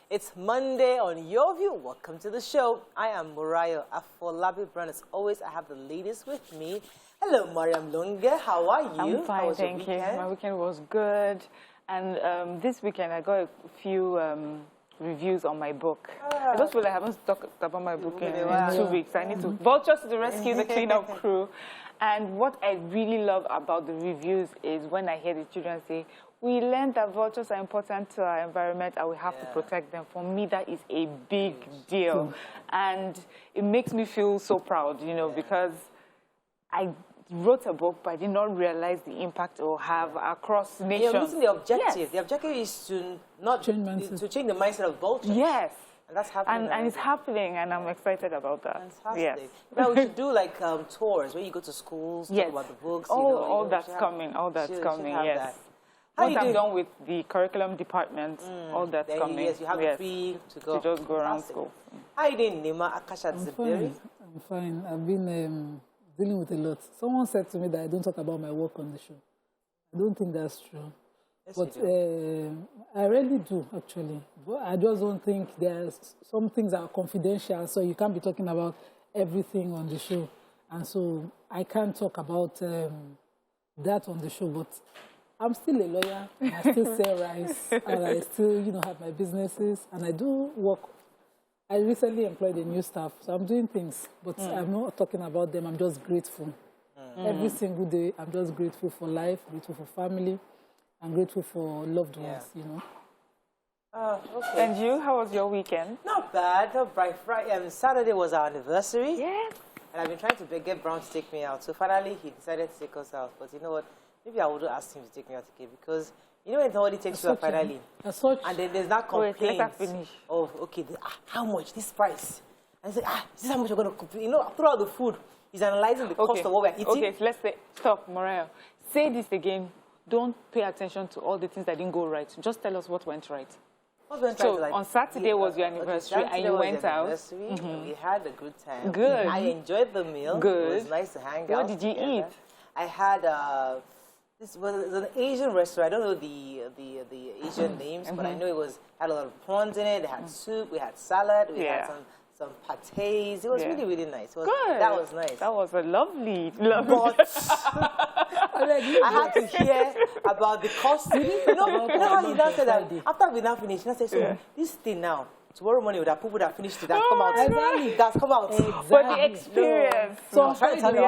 It's Monday on Your View. Welcome to the show. I am Murayo Afolabi Brand. As always, I have the ladies with me. Hello, Mariam Lunge. How are you? I'm fine, thank you. My weekend was good. And this weekend, I got a few reviews on my book. I just feel like I haven't talked about my book in 2 weeks. I need to vultures to the rescue, the cleanup crew. And what I really love about the reviews is when I hear the children say, we learned that vultures are important to our environment and we have to protect them. For me, that is a big deal. And it makes me feel so proud, you know, because I wrote a book, but I did not realize the impact it will have across nations. You're missing the objective. Yes. The objective is to not change the mindset of vultures. Yes. And that's happening. And it's happening, and I'm excited about that. Fantastic. Yes. Now we should do like tours where you go to schools, talk about the books. All that's coming. All that's coming. Yes. Once I'm done with the curriculum department, all that's coming. Yes, you have it free to go. To just go around school. How are you doing, Nima Akasha? I'm fine. I've been dealing with a lot. Someone said to me that I don't talk about my work on the show. I don't think that's true. Yes, but I really do, actually. But I just don't think there's some things that are confidential, so you can't be talking about everything on the show. And so I can't talk about that on the show, but I'm still a lawyer, and I still sell rice, and I still, have my businesses, and I do work. I recently employed a new staff, so I'm doing things, but I'm not talking about them. I'm just grateful. Every single day, I'm just grateful for life, grateful for family, and grateful for loved ones, Okay. And you, how was your weekend? Not bad, not bright. Saturday was our anniversary. Yes. And I've been trying to get Brown to take me out. So finally, he decided to take us out. But you know what? Maybe I would ask him to take me out again because you know when somebody takes you out finally, and then there's that complaint of how much this price, and say this is how much you're gonna complain. You know, throughout the food, he's analyzing the cost of what we're eating. Okay, so let's say stop, Mariah. Say this again. Don't pay attention to all the things that didn't go right. Just tell us what went right. So on Saturday was your anniversary, and you went out. We had a good time. Good. I enjoyed the meal. Good. It was nice to hang out. What did you eat? I had this was an Asian restaurant. I don't know the Asian names, but I know it had a lot of prawns in it. They had soup. We had salad. We had some pâtés. It was really, really nice. Good. That was nice. That was a lovely. I had to hear about the cost. You know how he now said that after we now finished, he said, so this thing now, tomorrow morning with that people that finished it, that come out. Exactly. That's come out. Exactly. But the experience. So I'm trying to tell you,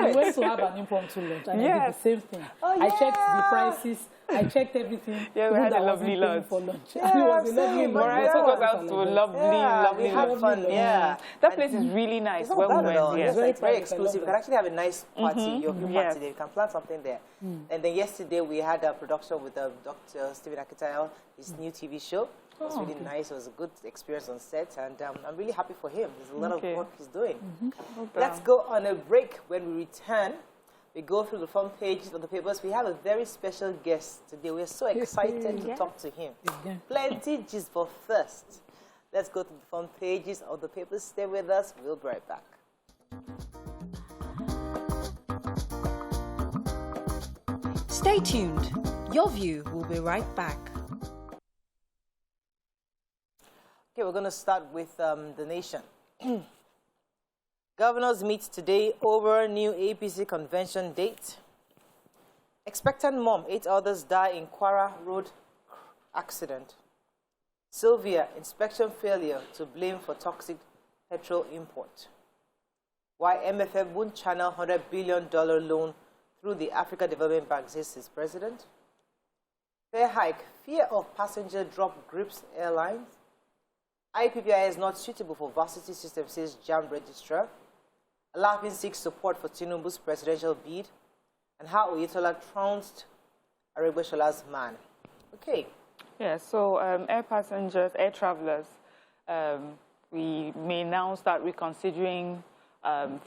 we went to have an impromptu lunch, and I did the same thing. I checked the prices. I checked everything. Yeah, we had a lovely lunch. For lunch. It was a lovely lunch. Mariah took us out to a lovely we had fun. That place is really nice. It's not bad at all. It's very exclusive. You can actually have a nice party, your party there. You can plan something there. And then yesterday we had a production with Dr. Stephen Akitayo, his new TV show. It was really nice. It was a good experience on set, and I'm really happy for him. There's a lot of work he's doing. Let's go on a break. When we return, we go through the front pages of the papers. We have a very special guest today. We're so excited to talk to him. Plenty gist, but first, let's go to the front pages of the papers. Stay with us. We'll be right back. Stay tuned. Your View will be right back. Okay, we're going to start with the nation. Governors meet today over new APC convention date. Expectant mom, 8 others die in Kwara Road accident. Sylvia, inspection failure to blame for toxic petrol import. Why MFF won't channel $100 billion loan through the Africa Development Bank, says his president. Fare hike, fear of passenger drop grips airlines. IPPI is not suitable for varsity system, says JAM registrar. Alapin seeks support for Tinubu's presidential bid. And how Oyetola trounced Aregbeshola's man. Okay. Yeah, so air passengers, air travelers, we may now start reconsidering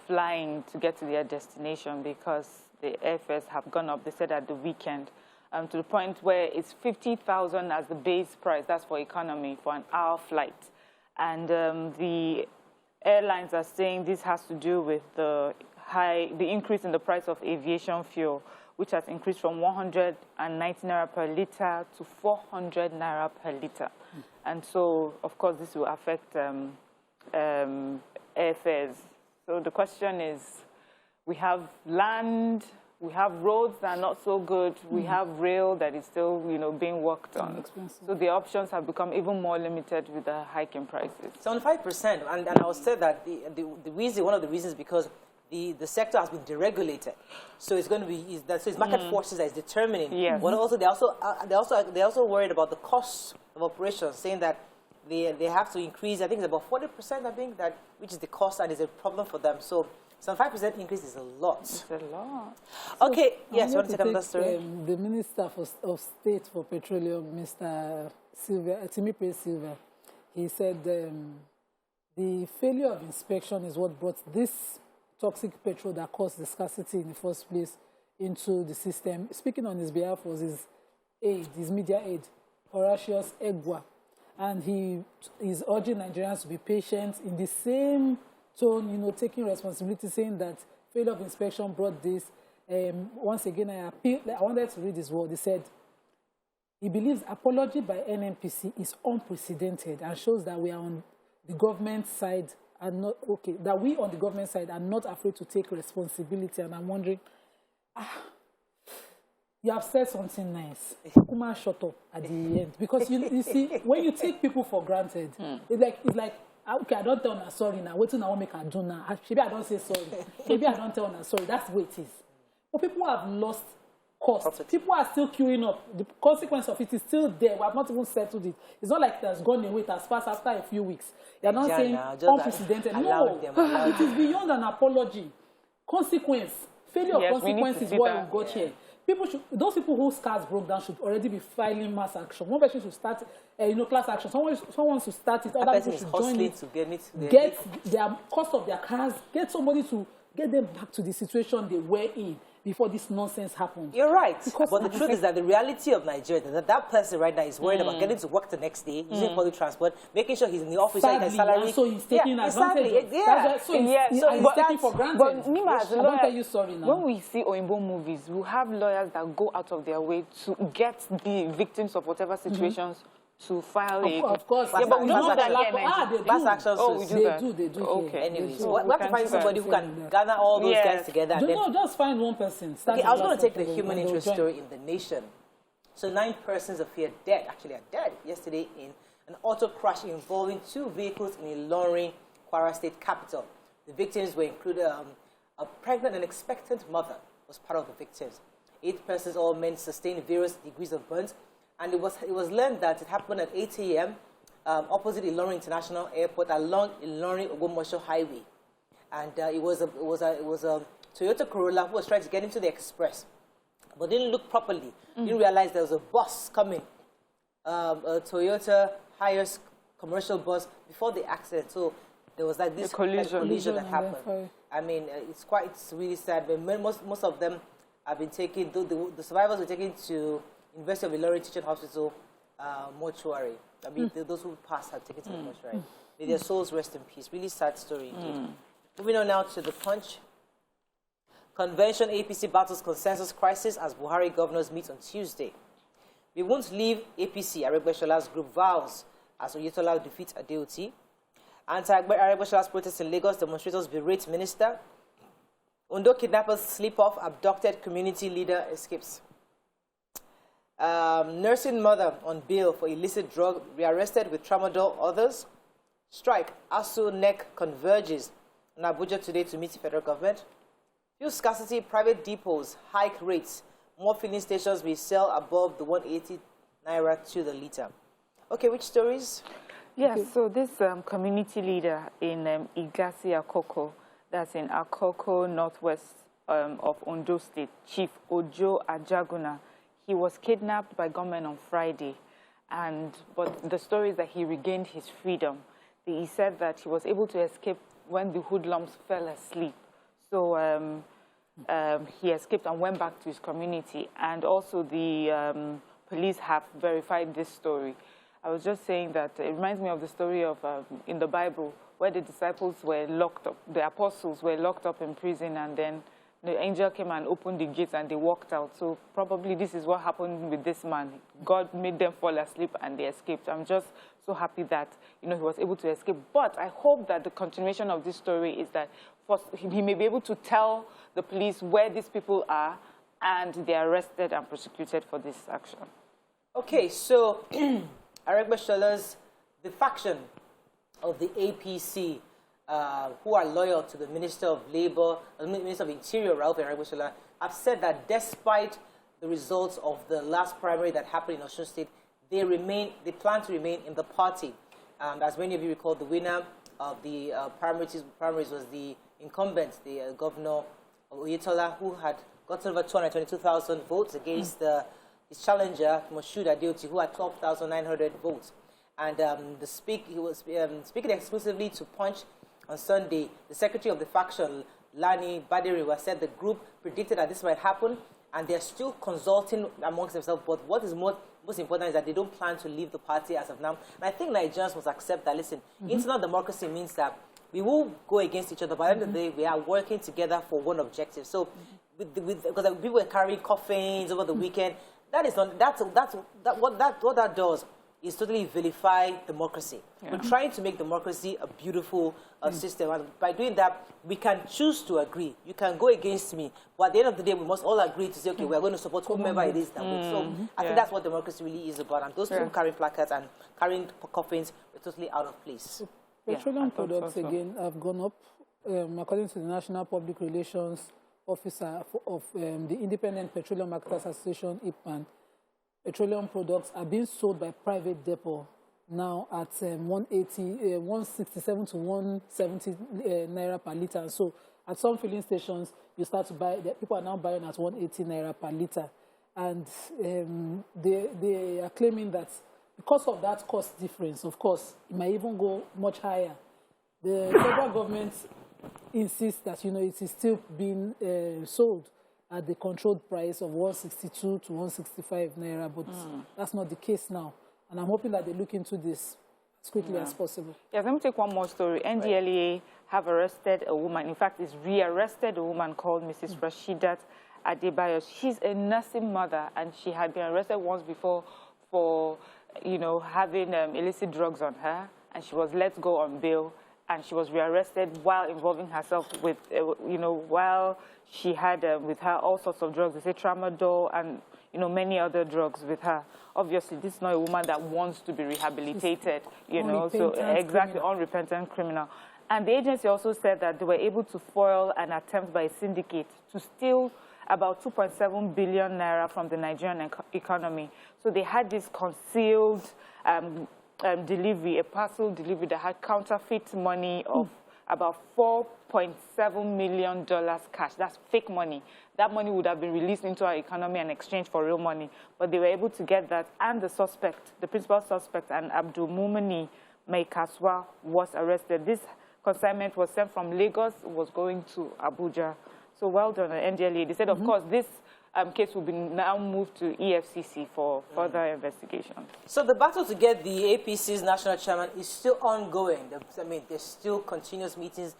flying to get to their destination because the airfares have gone up, they said, at the weekend, to the point where it's 50,000 as the base price. That's for economy, for an hour flight. And the airlines are saying this has to do with the increase in the price of aviation fuel, which has increased from 190 naira per litre to 400 naira per litre. And so, of course, this will affect airfares. So the question is, we have land, we have roads that are not so good, we have rail that is still, being worked on. So the options have become even more limited with the hike in prices. 75%, and I would say that the reason, one of the reasons, because the sector has been deregulated, so it's going to be it's market forces that is determining. Yes. But also they also worried about the cost of operations, saying that they have to increase. I think it's about 40%. I think that which is the cost, and is a problem for them. So some 5% increase is a lot. It's a lot. Okay, so yes, you want to take another story? The Minister of State for Petroleum, Mr. Timipe Silva, he said the failure of inspection is what brought this toxic petrol that caused the scarcity in the first place into the system. Speaking on his behalf was his media aide, Rochas Okorocha, and he is urging Nigerians to be patient in the same tone, taking responsibility, saying that failure of inspection brought this. Once again, I wanted to read his word. He said, he believes apology by NNPC is unprecedented and shows that we are on the government side are not okay, that we on the government side are not afraid to take responsibility. And I'm wondering, you have said something nice. Kuma, shut up at the end. Because you see, when you take people for granted, it's like, okay, I don't tell her sorry now. Waiting, I won't make her do now. Maybe I don't say sorry. Maybe I don't tell her sorry. That's the way it is. But people have lost cost. People are still queuing up. The consequence of it is still there. We have not even settled it. It's not like it has gone away as fast after a few weeks. You're not saying unprecedented. No, it is beyond an apology. Consequence. Failure of consequence is what we got here. Those people whose cars broke down should already be filing mass action. One person should start, class action. Someone should start it. Other people should join it. To get their cost of their cars. Get somebody to get them back to the situation they were in before this nonsense happened. You're right. But the truth is that the reality of Nigeria, that person right now is worried about getting to work the next day, using public transport, making sure he's in the office, his salary. So he's taking advantage. He's taking for granted. But Nima, as a lawyer, I don't tell you sorry now. When we see Oyinbo movies, we have lawyers that go out of their way to get the victims of whatever situations to file Of course. Yeah, but we don't know that mass action suits. They do. Okay. Anyways, we have to find somebody who can gather all those guys together. Just find one person. Okay, I was going to take the human interest story in the nation. So 9 persons are dead yesterday in an auto crash involving 2 vehicles in Ilorin, Kwara State capital. The victims were included a pregnant and expectant mother was part of the victims. 8 persons, all men, sustained various degrees of burns. And it was learned that it happened at 8 a.m. Opposite Ilorin International Airport along Ilorin Ogbomoso Highway, and it was a Toyota Corolla who was trying to get into the express, but didn't look properly. Didn't realize there was a bus coming, a Toyota Hiace commercial bus before the accident. So there was this collision that happened. I mean, it's really sad. But most of them have been taken. The survivors were taken to University of Ilorin Teaching Hospital mortuary. I mean, those who passed have taken to the mortuary. May their souls rest in peace. Really sad story indeed. Moving on now to the Punch. Convention APC battles consensus crisis as Buhari governors meet on Tuesday. We won't leave APC, Aregbesol's group vows as Oyetola defeats Adeoti. Anti-Aregbesol's protests in Lagos, demonstrators berate minister. Ondo kidnappers slip off, abducted community leader escapes. Nursing mother on bail for illicit drug rearrested with tramadol. Others strike. ASU NEC converges in Abuja today to meet the federal government. Fuel scarcity. Private depots hike rates. More filling stations may sell above the 180 naira to the liter. Okay, which stories? Yes, so this community leader in Igasi Akoko, that's in Akoko, northwest of Ondo State, Chief Ojo Ajaguna. He was kidnapped by gunmen on Friday, but the story is that he regained his freedom. He said that he was able to escape when the hoodlums fell asleep. So he escaped and went back to his community. And also the police have verified this story. I was just saying that it reminds me of the story of in the Bible where the disciples were locked up, the apostles were locked up in prison, and then the angel came and opened the gates and they walked out. So probably this is what happened with this man. God made them fall asleep and they escaped. I'm just so happy that, he was able to escape. But I hope that the continuation of this story is that first, he may be able to tell the police where these people are and they are arrested and prosecuted for this action. Okay, so Aregbesola, the faction of the APC, who are loyal to the Minister of Labor, Minister of Interior, Ralph Aregbesola, have said that despite the results of the last primary that happened in Osun State, they plan to remain in the party. As many of you recall, the winner of the primaries was the incumbent, the Governor of Oyetola, who had gotten over 222,000 votes against his challenger, Moshood Adeoti, who had 12,900 votes. And he was speaking exclusively to Punch on Sunday. The secretary of the faction, Lani Baderiwa, said the group predicted that this might happen, and they're still consulting amongst themselves. But what is most important is that they don't plan to leave the party as of now. And I think Nigerians must accept that, listen, internal democracy means that we will go against each other, but at the end of the day, we are working together for one objective. So, because people were carrying coffins over the weekend, what that does is totally vilify democracy. Yeah. We're trying to make democracy a beautiful system, and by doing that, we can choose to agree. You can go against me, but at the end of the day, we must all agree to say, okay, we're going to support whomever it is that we. So I think that's what democracy really is about. And those people carrying placards and carrying coffins were totally out of place. Petroleum products, again, have gone up. According to the National Public Relations Officer of the Independent Petroleum Marketers Association, IPMAN, petroleum products are being sold by private depot now at 167 to 170 naira per liter. And so at some filling stations, you start to buy, people are now buying at 180 naira per liter. And they are claiming that because of that cost difference, of course, it might even go much higher. The federal government insists that, it is still being sold at the controlled price of 162 to 165 naira, but that's not the case now. And I'm hoping that they look into this as quickly as possible. Yes, let me take one more story. NDLEA have arrested a woman. In fact, it's re-arrested a woman called Mrs. Rashidat Adebayo. She's a nursing mother, and she had been arrested once before for, having illicit drugs on her, and she was let go on bail. And she was rearrested while involving herself with, while she had with her all sorts of drugs. They say tramadol and, many other drugs with her. Obviously, this is not a woman that wants to be rehabilitated, so exactly, unrepentant criminal. And the agency also said that they were able to foil an attempt by a syndicate to steal about 2.7 billion naira from the Nigerian economy. So they had this concealed delivery, a parcel delivery that had counterfeit money of about $4.7 million cash. That's fake money. That money would have been released into our economy in exchange for real money. But they were able to get that, and the suspect, the principal suspect, and Abdul Mumini Maikaswa, was arrested. This consignment was sent from Lagos, was going to Abuja. So well done, NDLEA. They said, of course, this case will be now moved to EFCC for further investigation. So the battle to get the APC's national chairman is still ongoing. There's still continuous meetings.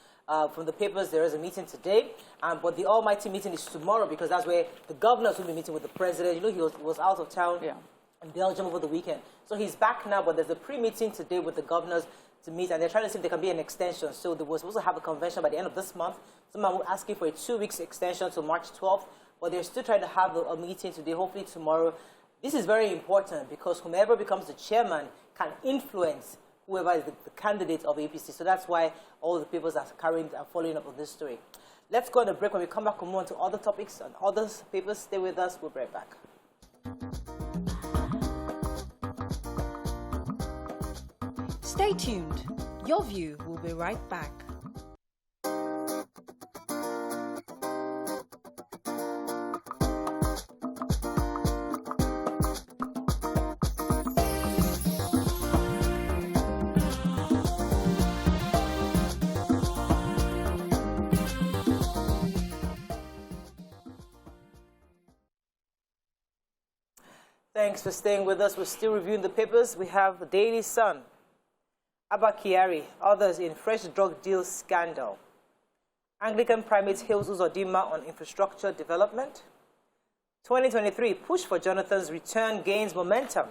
From the papers, there is a meeting today, but the almighty meeting is tomorrow, because that's where the governors will be meeting with the president. He was out of town in Belgium over the weekend. So he's back now, but there's a pre-meeting today with the governors to meet, and they're trying to see if there can be an extension. So they were supposed to have a convention by the end of this month. Someone will ask for a 2-week extension to March 12th. But they're still trying to have a meeting today, hopefully tomorrow. This is very important because whomever becomes the chairman can influence whoever is the candidate of APC. So that's why all the papers are following up on this story. Let's go on a break. When we come back, we'll move on to other topics and other papers. Stay with us. We'll be right back. Stay tuned. Your View will be right back. Thanks for staying with us. We're still reviewing the papers. We have the Daily Sun, Abba Kyari, others in fresh drug deal scandal. Anglican primate hails Uzodimma on infrastructure development. 2023, push for Jonathan's return gains momentum.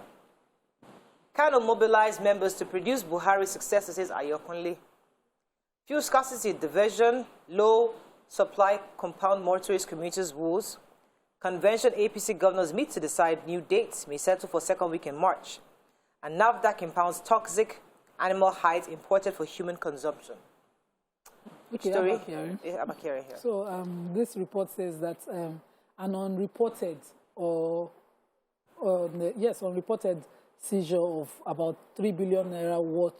Kano mobilized members to produce Buhari's successor, says Ayokunle. Fuel scarcity, diversion, low supply compound motorist commuters' woes. Convention APC governors meet to decide new dates, may settle for second week in March. And NAFDAC impounds toxic animal hides imported for human consumption. Okay, Story? Abakari here. So this report says that an unreported unreported seizure of about 3 billion naira worth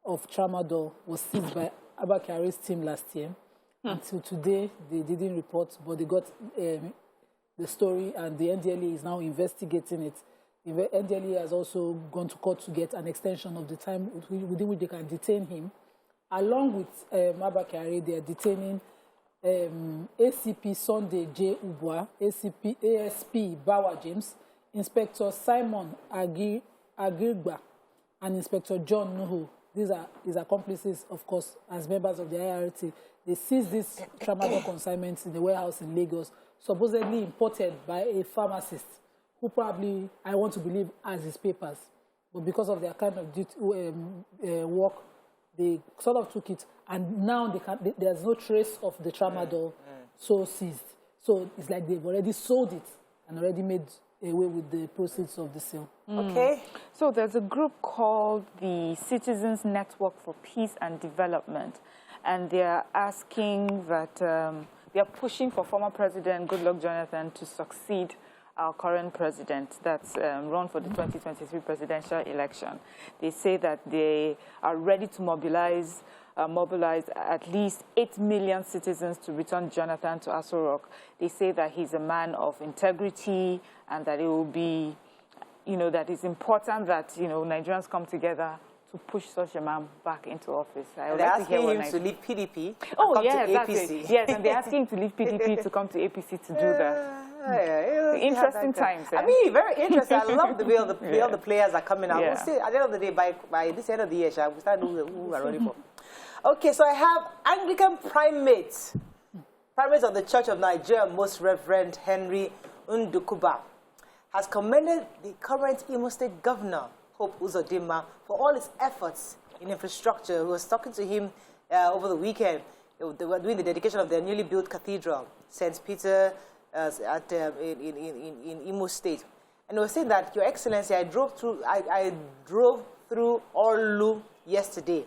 of tramadol was seized by Abakari's team last year. Until today, they didn't report, but they got the story, and the NDLA is now investigating it. The NDLA has also gone to court to get an extension of the time within which they can detain him. Along with Abakari, they are detaining ACP Sunday J. Ubwa, ASP Bawa James, Inspector Simon Agirgba, and Inspector John Nuhu. These are his accomplices, of course, as members of the IRT. They seized these tramadol consignments in the warehouse in Lagos, supposedly imported by a pharmacist who probably, I want to believe, has his papers. But because of their kind of work, they sort of took it, and now there's no trace of the tramadol so seized. So it's like they've already sold it and already made away with the proceeds of the sale. Okay. So there's a group called the Citizens Network for Peace and Development, and they're asking that they're pushing for former President Goodluck Jonathan to succeed our current president that's run for the 2023 presidential election. They say that they are ready to mobilize at least 8 million citizens to return Jonathan to Aso Rock. They say that he's a man of integrity and that it will be, that it's important that, Nigerians come together to push such a man back into office. They're asking him to leave PDP and come to APC. Yes, and they're asking him to leave PDP to come to APC to do that. Interesting times. I mean, very interesting. I love the way all the players are coming out. We'll see, at the end of the day, by this end of the year, we'll start knowing who we're running for. Okay, so I have Anglican primate of the Church of Nigeria, Most Reverend Henry Ndukuba, has commended the current Imo State Governor, Hope Uzodimma, for all his efforts in infrastructure. Who was talking to him over the weekend. They were doing the dedication of their newly built cathedral, St. Peter, in Imo State. And they were saying that, Your Excellency, I drove through Orlu yesterday,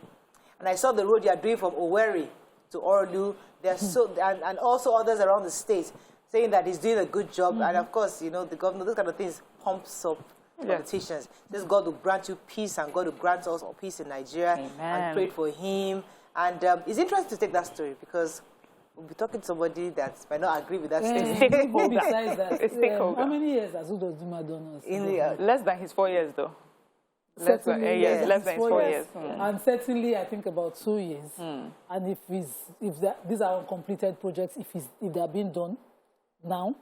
and I saw the road you are doing from Owerri to Orlu. And also others around the state saying that he's doing a good job. And of course, the governor, those kind of things pumps up politicians. This God will grant you peace, and God will grant us all peace in Nigeria. Amen. And prayed for him. And it's interesting to take that story because we'll be talking to somebody that might not agree with that statement. Besides that, how many years has Uzodimma done us? Less than his 4 years, though. Less than his 4 years. And certainly, I think about 2 years. And if these are uncompleted projects, if they are being done now,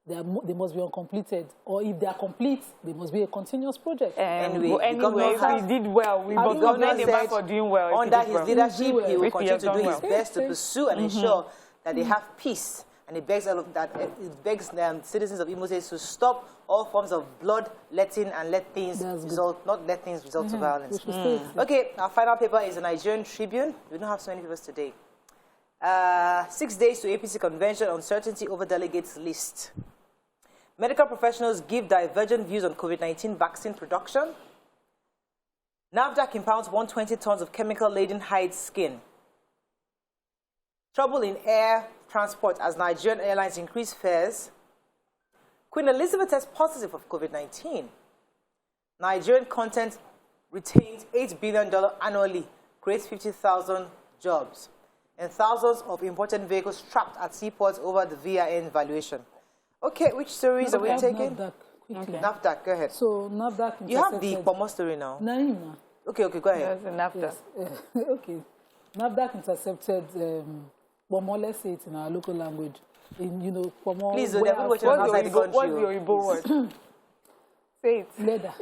they must be uncompleted. Or if they are complete, they must be a continuous project. Anyway, we did well. We must commend him for doing well. Under his leadership, he will continue to do his best to pursue and ensure that they have peace. And it begs citizens of Imo State to stop all forms of bloodletting and not let things result to violence. Okay, our final paper is the Nigerian Tribune. We don't have so many papers today. 6 days to APC convention, uncertainty over delegates list. Medical professionals give divergent views on COVID-19 vaccine production. NAFDAC impounds 120 tons of chemical-laden hide skin. Trouble in air transport as Nigerian airlines increase fares. Queen Elizabeth tests positive of COVID-19. Nigerian content retains $8 billion annually, creates 50,000 jobs. And thousands of imported vehicles trapped at seaports over the VIN valuation. Okay, which stories are we taking? NAFDAC, go ahead. So NAFDAC. You have the Pomo story now. Naima. Okay, go ahead. NAFDAC. Yes. Okay. NAFDAC intercepted Pomo, let's say it in our local language. Pomo. Please, they're not watching outside the country. What's the Igbo word? Say it. Leather.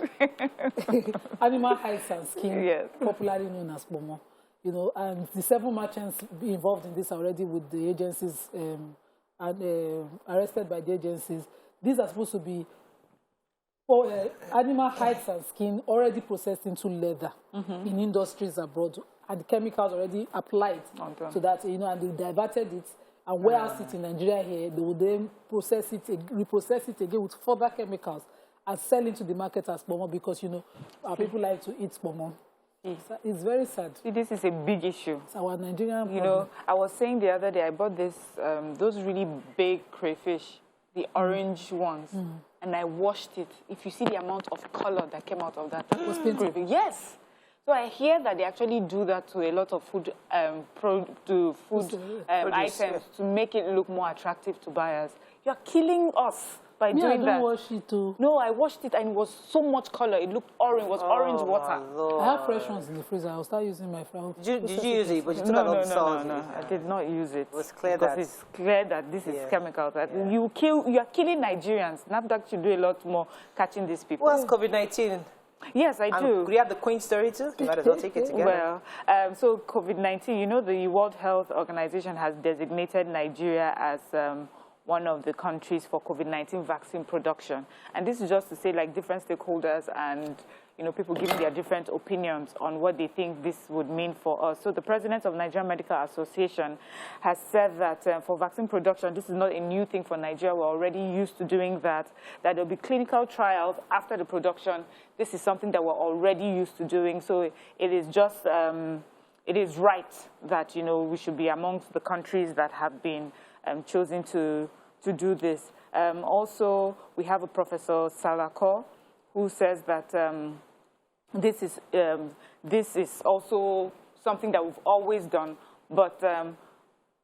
Animal hides and skin, popularly known as Pomo. you know, and the 7 merchants involved in this already with the agencies arrested by the agencies. These are supposed to be for animal hides and skin already processed into leather in industries abroad, and the chemicals already applied to that, you know, and they diverted it and warehouse it in Nigeria here. They will then process it, reprocess it again with further chemicals and sell into the market as pomo, because, you know, our people like to eat pomo. It's very sad. See, this is a big issue. It's our Nigerian problem. You know, I was saying the other day, I bought this, those really big crayfish, the orange ones, and I washed it. If you see the amount of color that came out of that, it was crayfish. Yes. So I hear that they actually do that to a lot of food, items to make it look more attractive to buyers. You're killing us by doing that. I don't wash it too. No, I washed it and it was so much color. It looked orange. It was orange water. I have fresh ones in the freezer. I'll start using my flour. Did you use it? But you took out all the salt. No, I did not use it. It was clear that it's clear that this is chemicals. That you are killing Nigerians. NAFDAC should do a lot more catching these people. What's COVID-19? Yes, I do. Do you have the Queen story too? You might as well take it together. Well, so COVID-19, you know, the World Health Organization has designated Nigeria as one of the countries for COVID-19 vaccine production. And this is just to say, like, different stakeholders and, you know, people giving their different opinions on what they think this would mean for us. So the president of Nigerian Medical Association has said that for vaccine production, this is not a new thing for Nigeria. We're already used to doing that there'll be clinical trials after the production. This is something that we're already used to doing. So it is just, it is right that, you know, we should be amongst the countries that have been chosen to do this. Also, we have a Professor Salako who says that this is also something that we've always done, but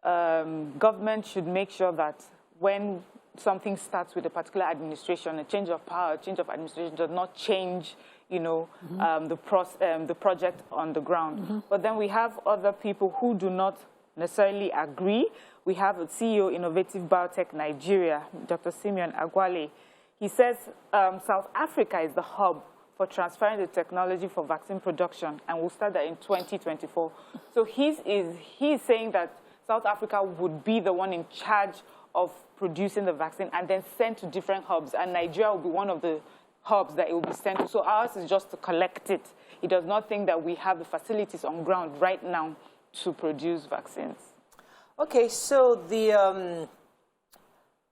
government should make sure that when something starts with a particular administration, a change of power, a change of administration does not change, you know, the project on the ground. But then we have other people who do not necessarily agree. We have a CEO, Innovative Biotech Nigeria, Dr. Simeon Agwale. He says South Africa is the hub for transferring the technology for vaccine production, and we'll start that in 2024. So he is saying that South Africa would be the one in charge of producing the vaccine and then sent to different hubs, and Nigeria will be one of the hubs that it will be sent to. So ours is just to collect it. He does not think that we have the facilities on ground right now to produce vaccines. Okay, so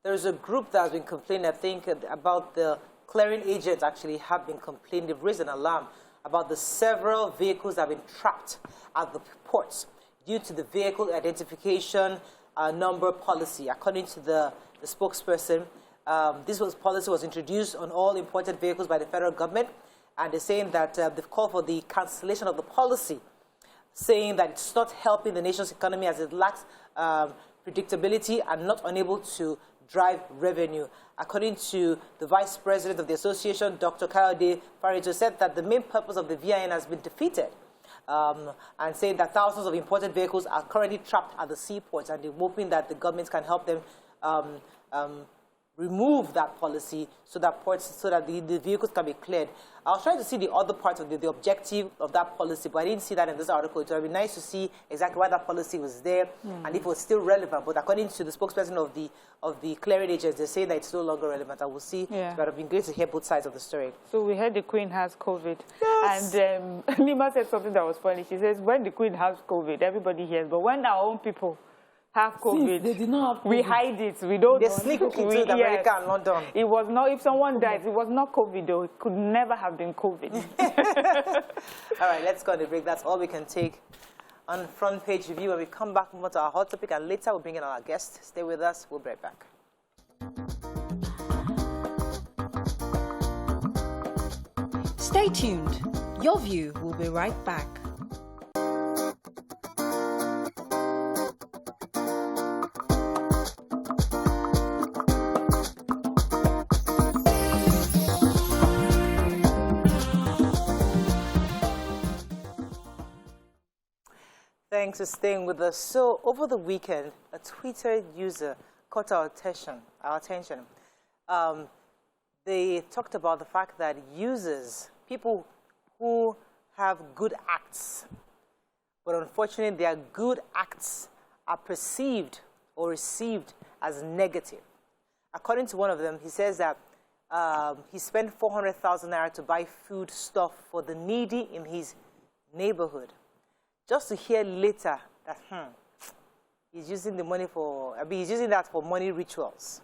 there's a group that has been complaining, I think, about the clearing agents actually have been complaining. They've raised an alarm about the several vehicles that have been trapped at the ports due to the vehicle identification number policy. According to the spokesperson, this policy was introduced on all imported vehicles by the federal government, and they're saying that they've called for the cancellation of the policy, saying that it's not helping the nation's economy as it lacks predictability and not unable to drive revenue. According to the vice president of the association, Dr. Kayode Farito, said that the main purpose of the VIN has been defeated, and saying that thousands of imported vehicles are currently trapped at the seaports, and they're hoping that the government can help them remove that policy so that the vehicles can be cleared. I was trying to see the other part of the objective of that policy, but I didn't see that in this article. It would be nice to see exactly why that policy was there and if it was still relevant. But according to the spokesperson of the clearing agents, they say that it's no longer relevant. I will see. Yeah. It would have been great to hear both sides of the story. So we heard the Queen has COVID. Yes. And Lima said something that was funny. She says, when the Queen has COVID, everybody hears. But when our own people have COVID, they did not have COVID, we hide it. We don't. They sneak into America and London. It was not. If someone dies, it was not COVID though. It could never have been COVID. All right, let's go on the break. That's all we can take on Front Page Review. When we come back, we'll move to our hot topic, and later we'll bring in our guest. Stay with us. We'll be right back. Stay tuned. Your View will be right back. Thanks for staying with us. So, over the weekend, a Twitter user caught our attention. They talked about the fact that users, people who have good acts, but unfortunately their good acts are perceived or received as negative. According to one of them, he says that he spent 400,000 naira to buy food stuff for the needy in his neighborhood, just to hear later that he's using the money for, he's using that for money rituals.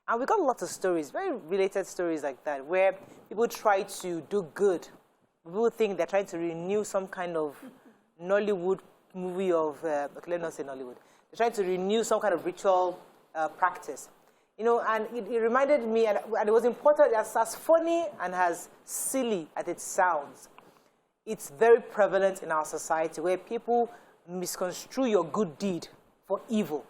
And we got lots of stories, very related stories like that, where people try to do good. People think they're trying to renew some kind of Nollywood movie of, okay, let me not say Nollywood. They're trying to renew some kind of ritual practice. You know, and it reminded me, and it was important, as funny and as silly as it sounds, it's very prevalent in our society where people misconstrue your good deed for evil.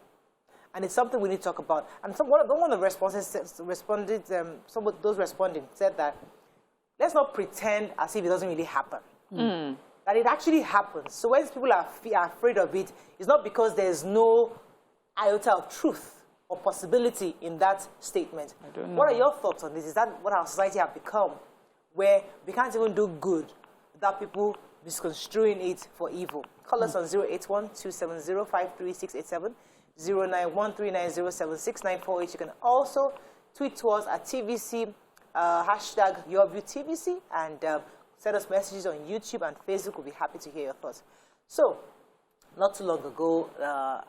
And it's something we need to talk about. And one of the responses responded, some of those responding said that, let's not pretend as if it doesn't really happen. That it actually happens. So when people are afraid of it, it's not because there's no iota of truth or possibility in that statement. I don't know. What are your thoughts on this? Is that what our society has become, where we can't even do good without people misconstruing it for evil? Call us on 081-270-53687, 09139076948. You can also tweet to us at TVC, hashtag YourViewTVC, and send us messages on YouTube and Facebook. We'll be happy to hear your thoughts. So, not too long ago,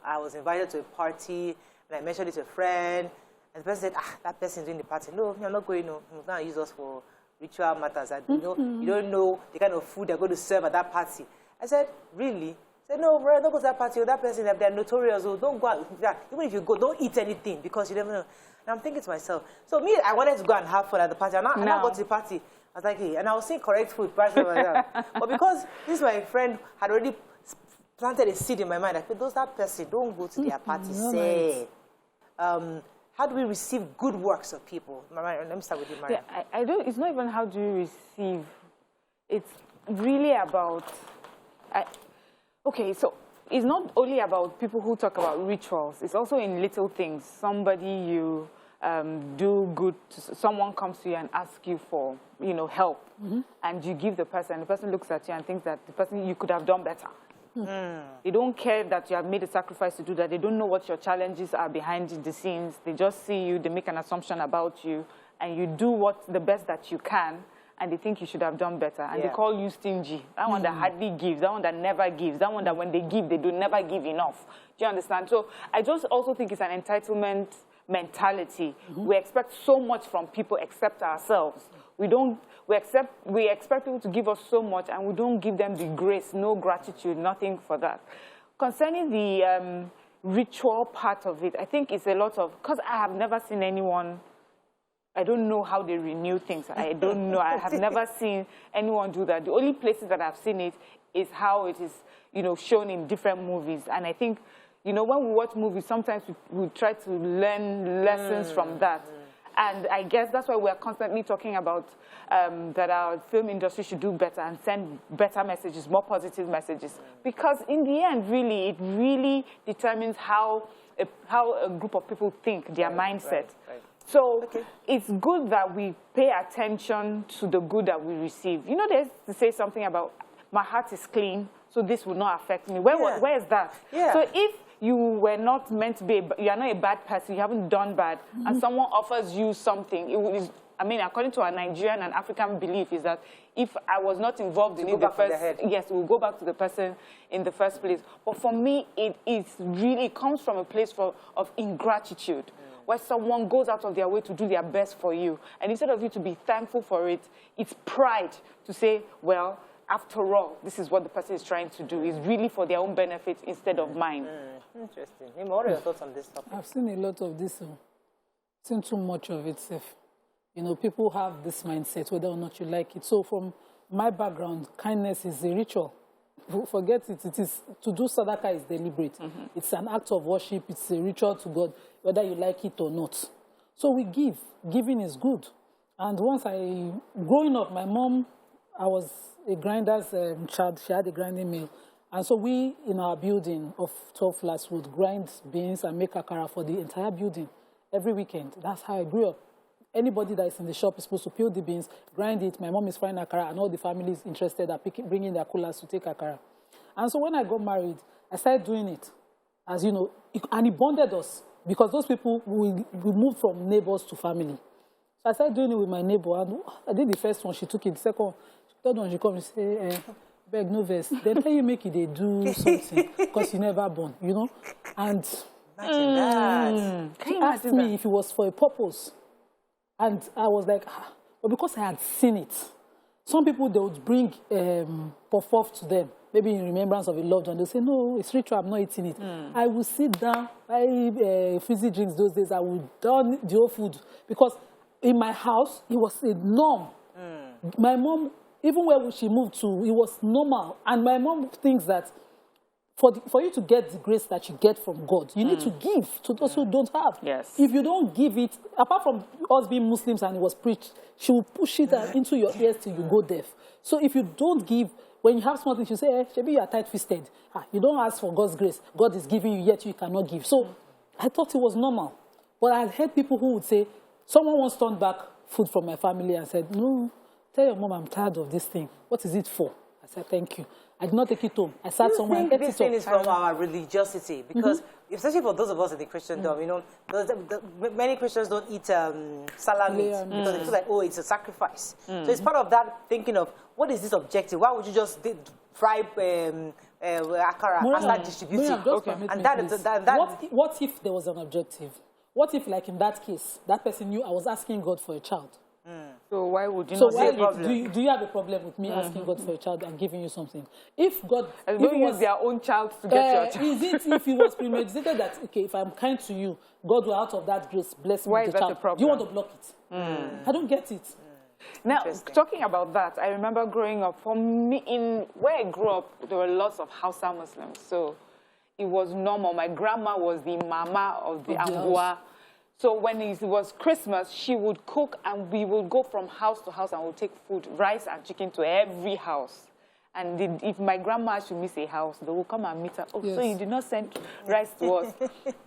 I was invited to a party, and I mentioned it to a friend, and the person said, that person's doing the party. No, I'm not going, no. He's going to use us for ritual matters. You don't know the kind of food they're going to serve at that party. I said, really? He said, no, bro, don't go to that party. That person, they're notorious. Don't go out. Even if you go, don't eat anything, because you never know. And I'm thinking to myself, so me, I wanted to go and have fun at the party. And I got to the party. I was like, hey, and I was seeing correct food, but because this my friend had already planted a seed in my mind, I said, that person, don't go to their party. Say, how do we receive good works of people? Let me start with you, Maria. Yeah, I don't. It's not even how do you receive. It's really about. Okay, so it's not only about people who talk about rituals. It's also in little things. Somebody you do good. Someone comes to you and asks you for, help, and you give the person looks at you and thinks that the person, you could have done better. They don't care that you have made a sacrifice to do that. They don't know what your challenges are behind the scenes. They just see you, they make an assumption about you, and you do the best that you can, and they think you should have done better. And they call you stingy. That one that hardly gives, that one that never gives, that one that when they give, they do never give enough. Do you understand? So I just also think it's an entitlement mentality. We expect so much from people except ourselves. We expect people to give us so much, and we don't give them the grace, no gratitude, nothing for that. Concerning the ritual part of it, I think it's a lot of, because I have never seen anyone, I don't know how they renew things. I don't know. I have never seen anyone do that. The only places that I've seen it is how it is, shown in different movies. And I think, when we watch movies, sometimes we try to learn lessons from that. And I guess that's why we're constantly talking about that our film industry should do better and send better messages, more positive messages. Because in the end, really, it really determines how a group of people think, their mindset. Right. So it's good that we pay attention to the good that we receive. There's to say something about, my heart is clean, so this will not affect me. Where is that? Yeah. So if you were not meant to be, you are not a bad person, you haven't done bad, and someone offers you something, according to our Nigerian and African belief, is that if I was not involved in it the first, yes, we'll go back to the person in the first place. But for me, it comes from a place of ingratitude, where someone goes out of their way to do their best for you, and instead of you to be thankful for it, it's pride to say, well, after all, this is what the person is trying to do. It's really for their own benefit instead of mine. Interesting. What are your thoughts on this topic? I've seen a lot of this. Seen too much of it, Seth. People have this mindset, whether or not you like it. So from my background, kindness is a ritual. Forget it. It is, to do sadaqah is deliberate. It's an act of worship. It's a ritual to God, whether you like it or not. So we give. Giving is good. And growing up, my mom, I was a grinder's child. She had a grinding mill. And so we, in our building of 12 flats, would grind beans and make akara for the entire building every weekend. That's how I grew up. Anybody that is in the shop is supposed to peel the beans, grind it. My mom is frying akara, and all the family is interested at bringing their coolers to take akara. And so when I got married, I started doing it, as you know, and it bonded us because those people, we moved from neighbors to family. So I started doing it with my neighbor, and I did the first one, she took it. The second one, third one, she come and say, beg no verse. Then tell you make it, they do something because you never born, you know. And imagine that. He asked me if it was for a purpose, and I was like, but because I had seen it. Some people, they would bring puff-puff to them, maybe in remembrance of a loved one. They say, no, it's ritual, I'm not eating it. I would sit down, buy fizzy drinks those days. I would down the whole food because in my house, it was a norm. My mom, even where she moved to, it was normal. And my mom thinks that for you to get the grace that you get from God, you need to give to those who don't have. Yes. If you don't give it, apart from us being Muslims and it was preached, she will push it into your ears till you go deaf. So if you don't give, when you have something, she say, Shebi, you are tight-fisted. You don't ask for God's grace. God is giving you, yet you cannot give. So I thought it was normal. But I heard people who would say, someone once turned back food from my family and said, no, tell your mom I'm tired of this thing. What is it for? I said, thank you. I did not take it home. I sat somewhere and ate it up. This thing is from our religiosity because, especially for those of us in the Christendom, you know, many Christians don't eat salami because they feel like, oh, it's a sacrifice. So it's part of that thinking of, what is this objective? Why would you just fry akara and start distributing? What if there was an objective? What if, like in that case, that person knew I was asking God for a child? So why would you not see a problem? Do you have a problem with me asking God for a child and giving you something? If God... And if use their own child to get your child. Is it if it was premeditated that, okay, if I'm kind to you, God will out of that grace bless me with the child. A problem? Do you want to block it? I don't get it. Now, talking about that, I remember growing up, for me, where I grew up, there were lots of Hausa Muslims. So it was normal. My grandma was the mama of the Angua. So when it was Christmas, she would cook and we would go from house to house and we'll take food, rice and chicken to every house. And if my grandma should miss a house, they will come and meet her. Oh, so you did not send rice to us.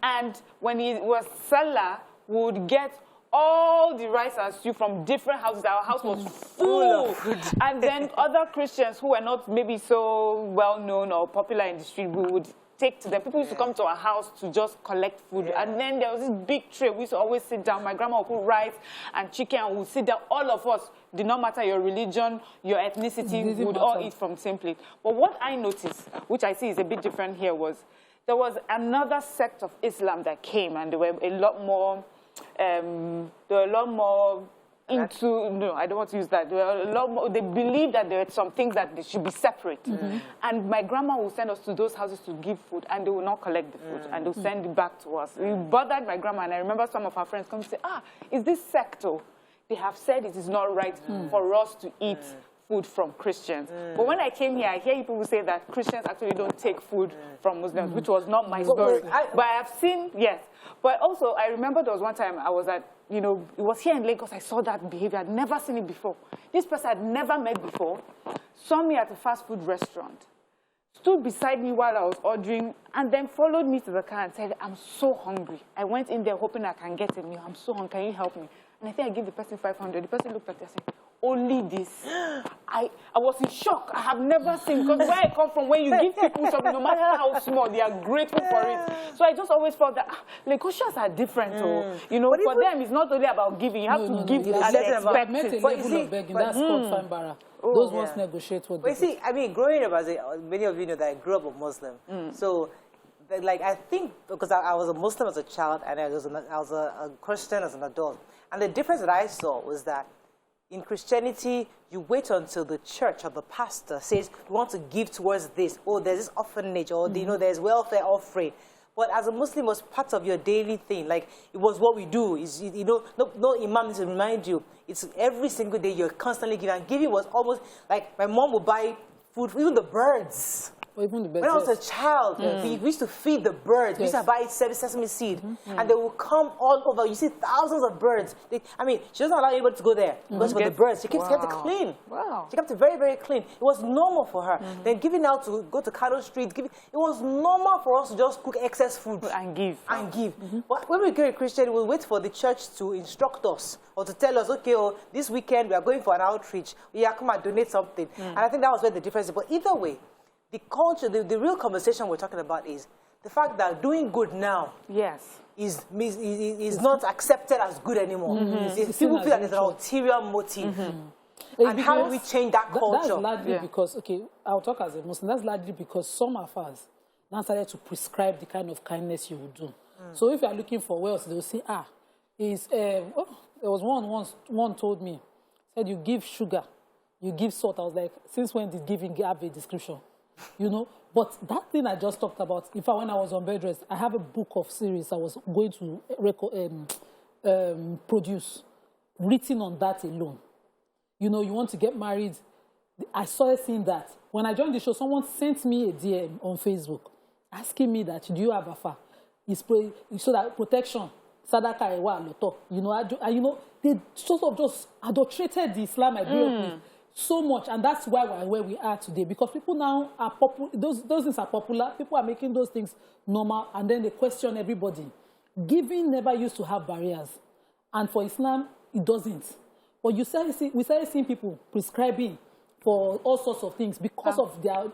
And when it was Salah, we would get all the rice and stew from different houses. Our house was full of food. And then other Christians who were not maybe so well-known or popular in the street, we would take to them. People used to come to our house to just collect food. And then there was this big tray. We used to always sit down. My grandma would put rice and chicken and we would sit down. All of us, did not matter your religion, your ethnicity, would all eat from the same plate. But what I noticed, which I see is a bit different here, was there was another sect of Islam that came and they were a lot more, into, no, I don't want to use that. There were a lot more, they believed that there were some things that they should be separate. And my grandma would send us to those houses to give food, and they would not collect the food, and they would send it back to us. It bothered my grandma, and I remember some of our friends come and say, is this sector? They have said it is not right for us to eat food from Christians. But when I came here, I hear people say that Christians actually don't take food from Muslims, which was not my story. But I have seen, yes. But also, I remember there was one time I was at, it was here in Lagos, I saw that behavior. I'd never seen it before. This person I'd never met before saw me at a fast food restaurant, stood beside me while I was ordering, and then followed me to the car and said, I'm so hungry. I went in there hoping I can get a meal. I'm so hungry. Can you help me? And I think I gave the person 500. The person looked at me and said, only this. I was in shock. I have never seen, because where I come from, when you give people something, no matter how small, they are grateful for it. So I just always felt that Lagosians are different. But for them, it's not only about giving. You have to give and expect it. That's called fanbara. Those ones negotiate what they But you see, I mean, growing up, many of you know that I grew up a Muslim. So, like, I think, because I was a Muslim as a child, and I was a Christian as an adult. And the difference that I saw was that in Christianity, you wait until the church or the pastor says, we want to give towards this. Oh, there's this orphanage, or there's welfare offering. But as a Muslim, it was part of your daily thing. Like, it was what we do. No imam to remind you. It's every single day you're constantly giving. And giving was almost like my mom would buy food for even the birds. When I was a child, we used to feed the birds. We used to buy sesame seed. And they would come all over. You see thousands of birds. She doesn't allow anybody to go there because for the birds. She kept it clean. Wow. She kept it very, very clean. It was normal for her. Then giving out to go to Kano Street, it was normal for us to just cook excess food. And give. But when we get a Christian, we'll wait for the church to instruct us or to tell us, okay, this weekend we are going for an outreach. Yeah, come and donate something. And I think that was where the difference is. But either way, the culture, the real conversation we're talking about is the fact that doing good now is not accepted as good anymore. People feel that there's an ulterior motive. And how do we change that culture? That's largely because, okay, I'll talk as a Muslim, that's largely because some of us now started to prescribe the kind of kindness you would do. So if you are looking for wealth, they will say, there was one told me, said you give sugar, you give salt. I was like, since when did giving have a description? You know? But that thing I just talked about, in fact, when I was on bed rest, I have a book of series I was going to written on that alone. You know, you want to get married. I started seeing that. When I joined the show, someone sent me a DM on Facebook asking me that, do you have Afa? So that protection, Sadaka, you know, they sort of just adulterated the Islam I grew up with so much, and that's why we're where we are today. Because people now are popular, those things are popular, people are making those things normal, and then they question everybody. Giving never used to have barriers, and for Islam, it doesn't. But we started seeing people prescribing for all sorts of things because of their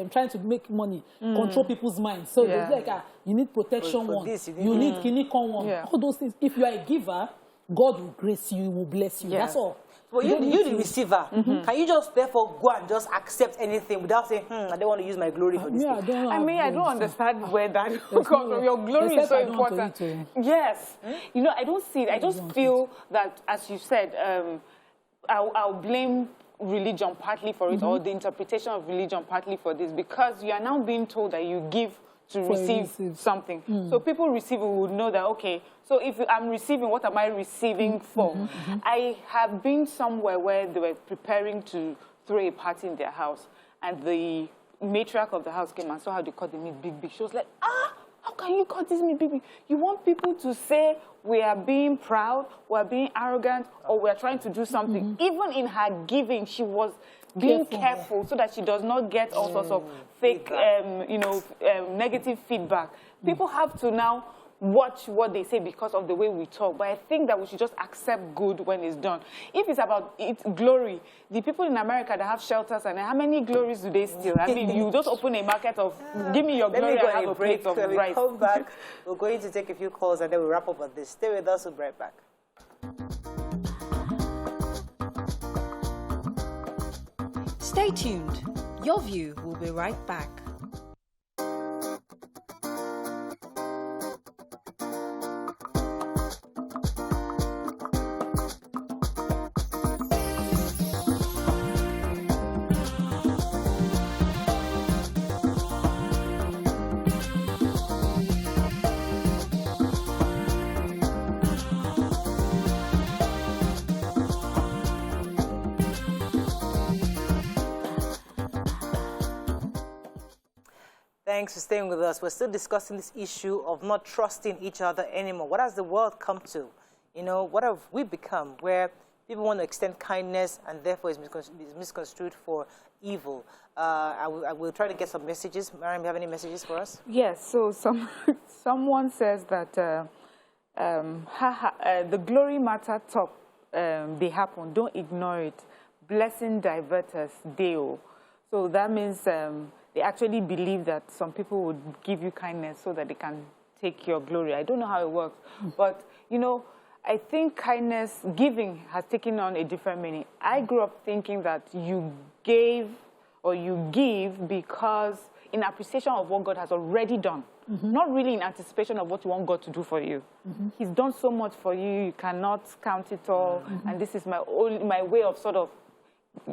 trying to make money, control people's minds. So it's like, you need protection one, you need kinikon one, all those things. If you are a giver, God will grace you, will bless you. That's all. Well, you the receiver. Can you just therefore go and just accept anything without saying, I don't want to use my glory for this thing? I don't understand where that comes from. Your glory is so important. Yes. You know, I don't see it. I just feel that, as you said, I'll blame religion partly for it, or the interpretation of religion partly for this, because you are now being told that you give to receive something. So people receiving would know that, okay, so if I'm receiving, what am I receiving for? I have been somewhere where they were preparing to throw a party in their house, and the matriarch of the house came and saw how they cut the meat big. She was like, how can you cut this meat big? You want people to say we are being proud, we are being arrogant, or we are trying to do something. Even in her giving, she was being careful so that she does not get all sorts of fake, negative feedback. People have to now watch what they say because of the way we talk. But I think that we should just accept good when it's done. If it's about glory, the people in America that have shelters, and how many glories do they steal? I mean, you just open a market of, give me your glory and have a plate of rice. When we come back, we're going to take a few calls and then we'll wrap up on this. Stay with us, we'll be right back. Stay tuned. Your View will be right back. Thanks for staying with us. We're still discussing this issue of not trusting each other anymore. What has the world come to? You know, what have we become where people want to extend kindness and therefore is misconstrued for evil? I will try to get some messages. Mariam, you have any messages for us? Yes. So someone says that the glory matter top, they happen. Don't ignore it. Blessing diverters, Deo. So that means they actually believe that some people would give you kindness so that they can take your glory. I don't know how it works. But, you know, I think kindness, giving, has taken on a different meaning. I grew up thinking that you gave or you give because in appreciation of what God has already done. Not really in anticipation of what you want God to do for you. He's done so much for you, you cannot count it all. And this is my way of sort of,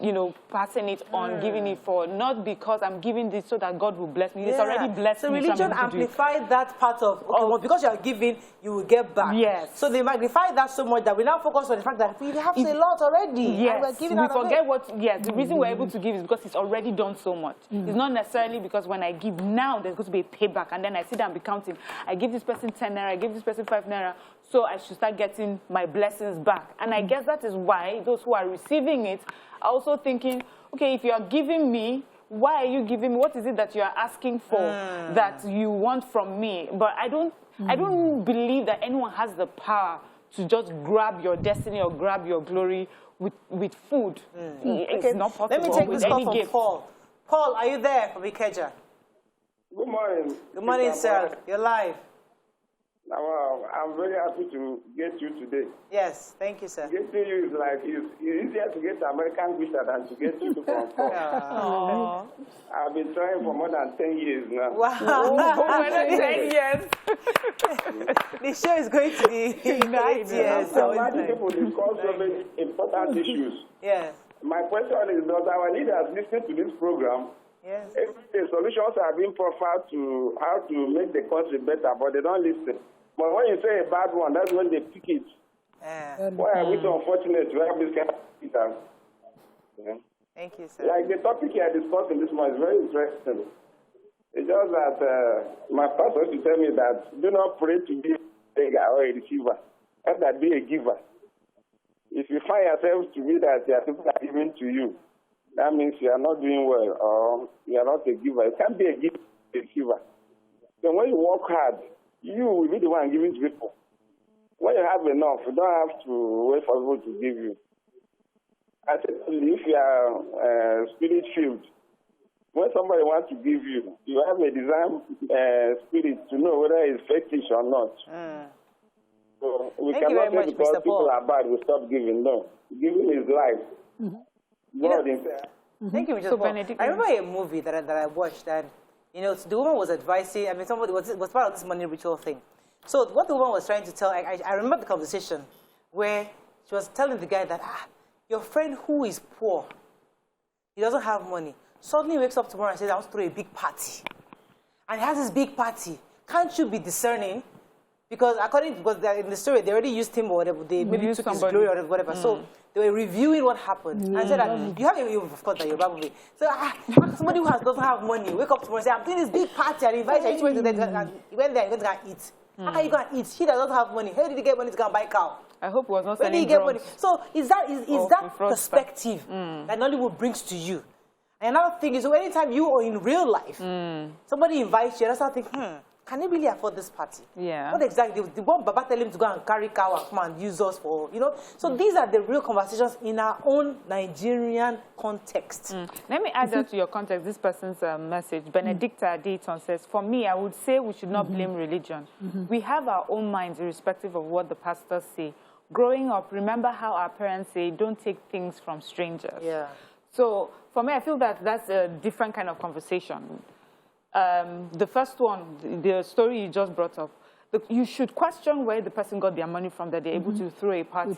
you know, passing it on, giving it for, not because I'm giving this so that God will bless me. It's already blessed me. So religion amplified that part of, okay, well, because you are giving, you will get back. Yes. So they magnify that so much that we now focus on the fact that we have a lot already. Yes. And we're giving we forget what, the reason we're able to give is because it's already done so much. It's not necessarily because when I give now, there's going to be a payback, and then I sit down and be counting. I give this person 10 naira, I give this person 5 naira, so I should start getting my blessings back. And I guess that is why those who are receiving it are also thinking, okay, if you are giving me, why are you giving me? What is it that you are asking for that you want from me? But I don't believe that anyone has the power to just grab your destiny or grab your glory with food. It's not possible. Let me take this call from Paul. Paul, are you there from Ikeja? Good morning. Good morning, sir. You're live. Well, I'm very happy to get you today. Yes, thank you, sir. Getting you is like, it's easier to get American visa than to get you to come. I've been trying for more than 10 years now. Wow. More than 10 years. The show is going to be great. Yes. So many people discuss so many important issues. Yes. My question is, does our leaders listen to this program? Yes. The solutions are being proffered to how to make the country better, but they don't listen. But when you say a bad one, that's when they pick it. Why are we so unfortunate to have this kind of leaders? Yeah. Thank you, sir. Like the topic you are discussing this morning is very interesting. It's just that my pastor used to tell me that do not pray to be a beggar or a receiver, rather be a giver. If you find yourself to be that people are giving to you, that means you are not doing well or you are not a giver. You can't be a giver, a receiver. So when you work hard, you will be the one giving to people. When you have enough, you don't have to wait for people to give you. I said, if you are spirit-filled, when somebody wants to give you, you have a design spirit to know whether it's fetish or not. So we cannot say because people are bad, we stop giving. No. Giving is life. God himself. Thank you, Mr. Paul. I remember a movie that I watched, and the woman was advising. I mean, somebody was part of this money ritual thing. So what the woman was trying to tell, I remember the conversation where she was telling the guy that your friend who is poor, he doesn't have money, suddenly wakes up tomorrow and says, I want to throw a big party, and he has this big party. Can't you be discerning? Because in the story, they already used him or whatever. They maybe took his glory or whatever. So they were reviewing what happened and said that you have of course that you're probably. So somebody who doesn't have money wake up tomorrow and say, I'm doing this big party and invite you to that. You went there, you're going to eat. How are you going to eat? He doesn't have money. How did he get money to go and buy cow? I hope he was not selling drugs. So is that perspective that Nollywood brings to you? And another thing is, anytime you are in real life, somebody invites you, and I start thinking, can he really afford this party? Yeah. What exactly? The one Baba tell him to go and carry cow and come and use us for, So these are the real conversations in our own Nigerian context. Let me add that to your context. This person's message, Benedicta Dayton says, for me, I would say we should not blame religion. We have our own minds irrespective of what the pastors say. Growing up, remember how our parents say, don't take things from strangers. Yeah. So for me, I feel that that's a different kind of conversation. The first one, the story you just brought up, you should question where the person got their money from that they're able to throw a party.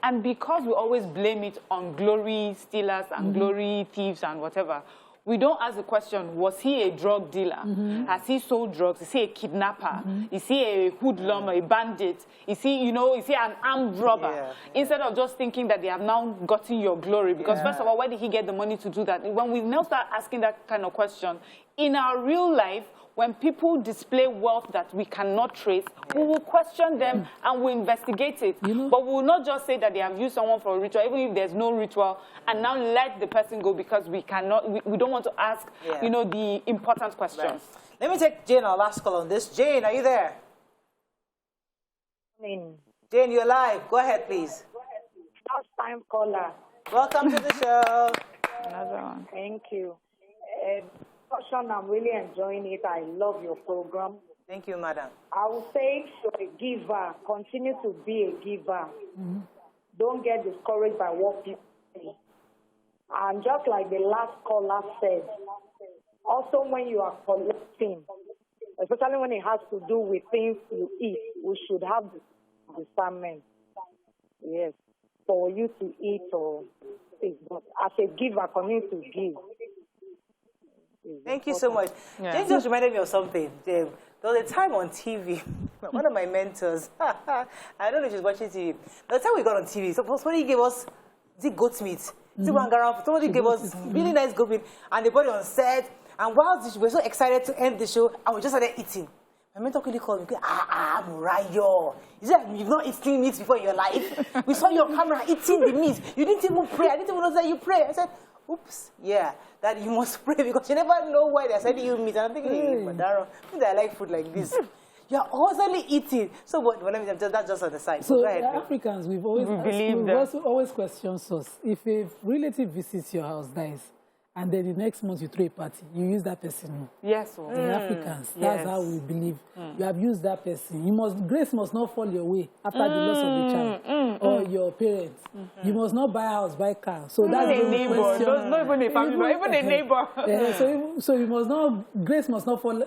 And because we always blame it on glory stealers and glory thieves and whatever, we don't ask the question, was he a drug dealer? Has he sold drugs? Is he a kidnapper? Is he a hoodlum, a bandit? Is he, is he an armed robber? Yeah. Instead of just thinking that they have now gotten your glory. Because first of all, where did he get the money to do that? When we now start asking that kind of question, in our real life, when people display wealth that we cannot trace, we will question them and we investigate it. But we will not just say that they have used someone for a ritual, even if there's no ritual, and now let the person go because we cannot, we don't want to ask, the important questions. Right. Let me take Jane, our last call on this. Jane, are you there? Jane, you're live. Go ahead, please. First time caller. Welcome to the show. Another one. Thank you. I'm really enjoying it. I love your program. Thank you, madam. I will say to a giver, continue to be a giver. Don't get discouraged by what people say. And just like the last caller said, also when you are collecting, especially when it has to do with things you eat, we should have discernment. Yes, for you to eat or but as a giver, continue to give. Thank you so much. Jane just reminded me of something. There was a time on TV, one of my mentors, I don't know if she's watching TV. The time we got on TV, somebody gave us goat meat. Somebody gave us really nice goat meat, and they put it on set. And while we were so excited to end the show, and we just started eating. My mentor quickly called me, Murayo. Is that you've not eaten meat before in your life? We saw your camera eating the meat. You didn't even pray. I didn't even know that you pray. I said, oops, that you must pray because you never know why they're sending you meat. And I'm thinking, Madaro, I like food like this. You're constantly eating. So that's just on the side. So Africans, we've always questioned us. If a relative visits your house, dies, and then the next month you throw a party, you use that person. Yes. The Africans, that's how we believe. You have used that person. Grace must not fall your way after the loss of a child or your parents. You must not buy a house, buy a car. So that's a neighbor. Not even a family, but even a neighbor. So you must not, grace must not fall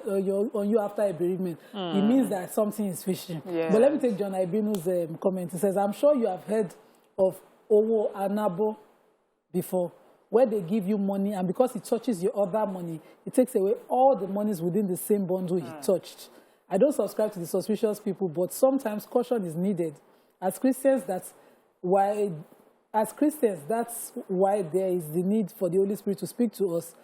on you after a bereavement. It means that something is fishy. Yes. But let me take John Ibinu's comment. He says, I'm sure you have heard of Owo Anabo before, where they give you money, and because it touches your other money, it takes away all the monies within the same bundle he touched. I don't subscribe to the suspicious people, but sometimes caution is needed. As Christians, that's why there is the need for the Holy Spirit to speak to us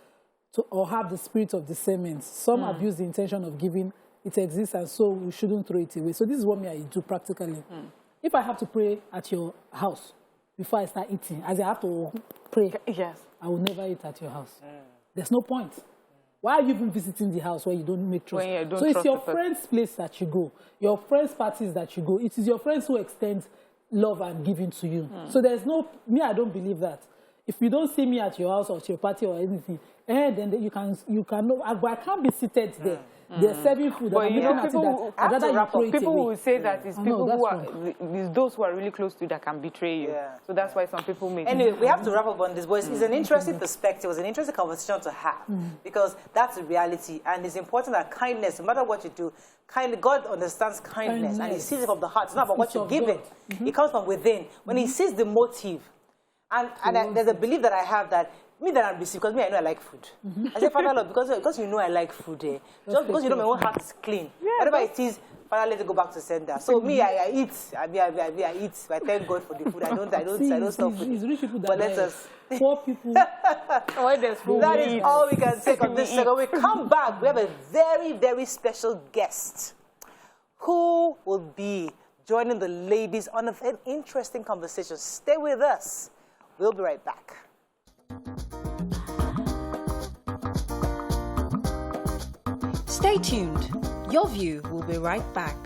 or have the spirit of discernment. Some abuse the intention of giving. It exists, and so we shouldn't throw it away. So this is what I do practically. If I have to pray at your house before I start eating, as I have to pray, yes, I will never eat at your house. There's no point. Why are you even visiting the house where you don't make trust? So it's your friend's place that you go, your friend's parties that you go. It is your friends who extend love and giving to you. So there's no, I don't believe that. If you don't see me at your house or at your party or anything, then you can I can't be seated there. They're serving food. But you know, people will say that it's people who are, it's those who are really close to you that can betray you. So that's why some people make. Anyway, we have to wrap up on this, but it's an interesting perspective. It's an interesting conversation to have because that's the reality, and it's important that kindness, no matter what you do, God understands kindness, and He sees it from the heart. It's not about what you give it; it comes from within. When He sees the motive, and there's a belief that I have that. Me that I'm busy, because I know I like food. I say, Father Lord, because you know I like food, just because you know my own heart is clean. Whatever it is, Father, let it go back to sender. So me, I eat. I eat. I thank God for the food. I don't stop food. But let us. Poor people. That is all we can take on this segment. When we come back, we have a very, very special guest who will be joining the ladies on an interesting conversation. Stay with us. We'll be right back. Stay tuned. Your View will be right back.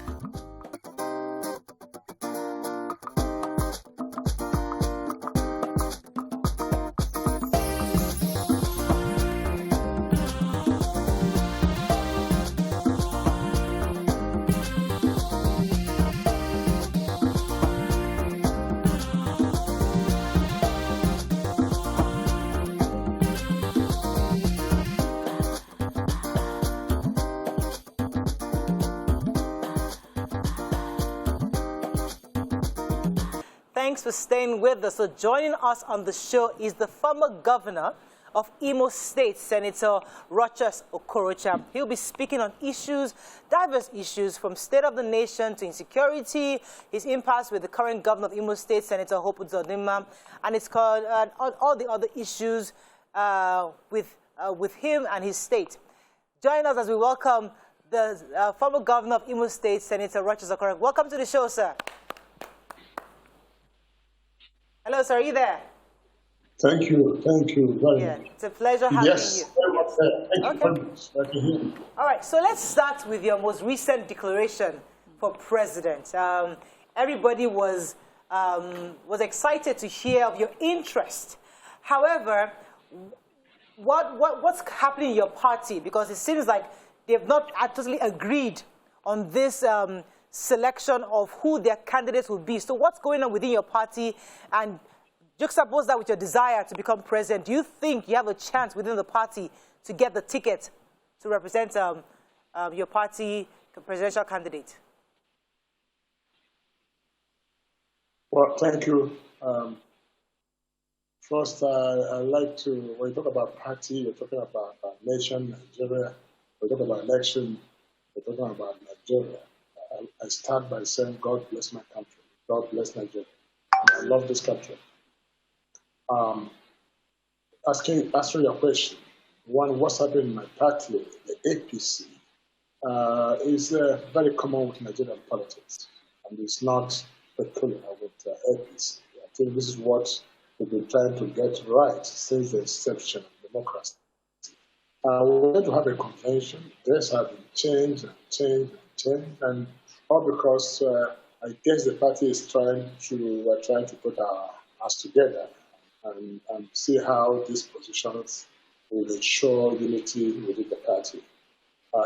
Thanks for staying with us. So joining us on the show is the former governor of Imo State, Senator Rochas Okorocha. He'll be speaking on issues, diverse issues, from state of the nation to insecurity, his impasse with the current governor of Imo State, Senator Okorocha, and it's called all the other issues with him and his state. Join us as we welcome the former governor of Imo State, Senator Rochas Okorocha. Welcome to the show, sir. Hello, sir. Are you there? Thank you. Thank you very much. It's a pleasure having you. Yes, very much. Thank you very much. I can hear you. All right. So let's start with your most recent declaration for president. Everybody was excited to hear of your interest. However, what's happening in your party? Because it seems like they've not totally agreed on this selection of who their candidates will be. So what's going on within your party, and juxtapose that with your desire to become president? Do you think you have a chance within the party to get the ticket to represent your party presidential candidate? Well, thank you. First, I'd like to, when you talk about party, you're talking about nation, Nigeria. We're talking about election, we're talking about Nigeria. I start by saying, God bless my country. God bless Nigeria. I love this country. Answering your question, what's happening in my party, the APC, is very common with Nigerian politics, and it's not peculiar with APC. I think this is what we've been trying to get right since the inception of democracy. We're going to have a convention. This has been changed, and all because I guess the party is trying to put our hands together and see how these positions will ensure unity within the party.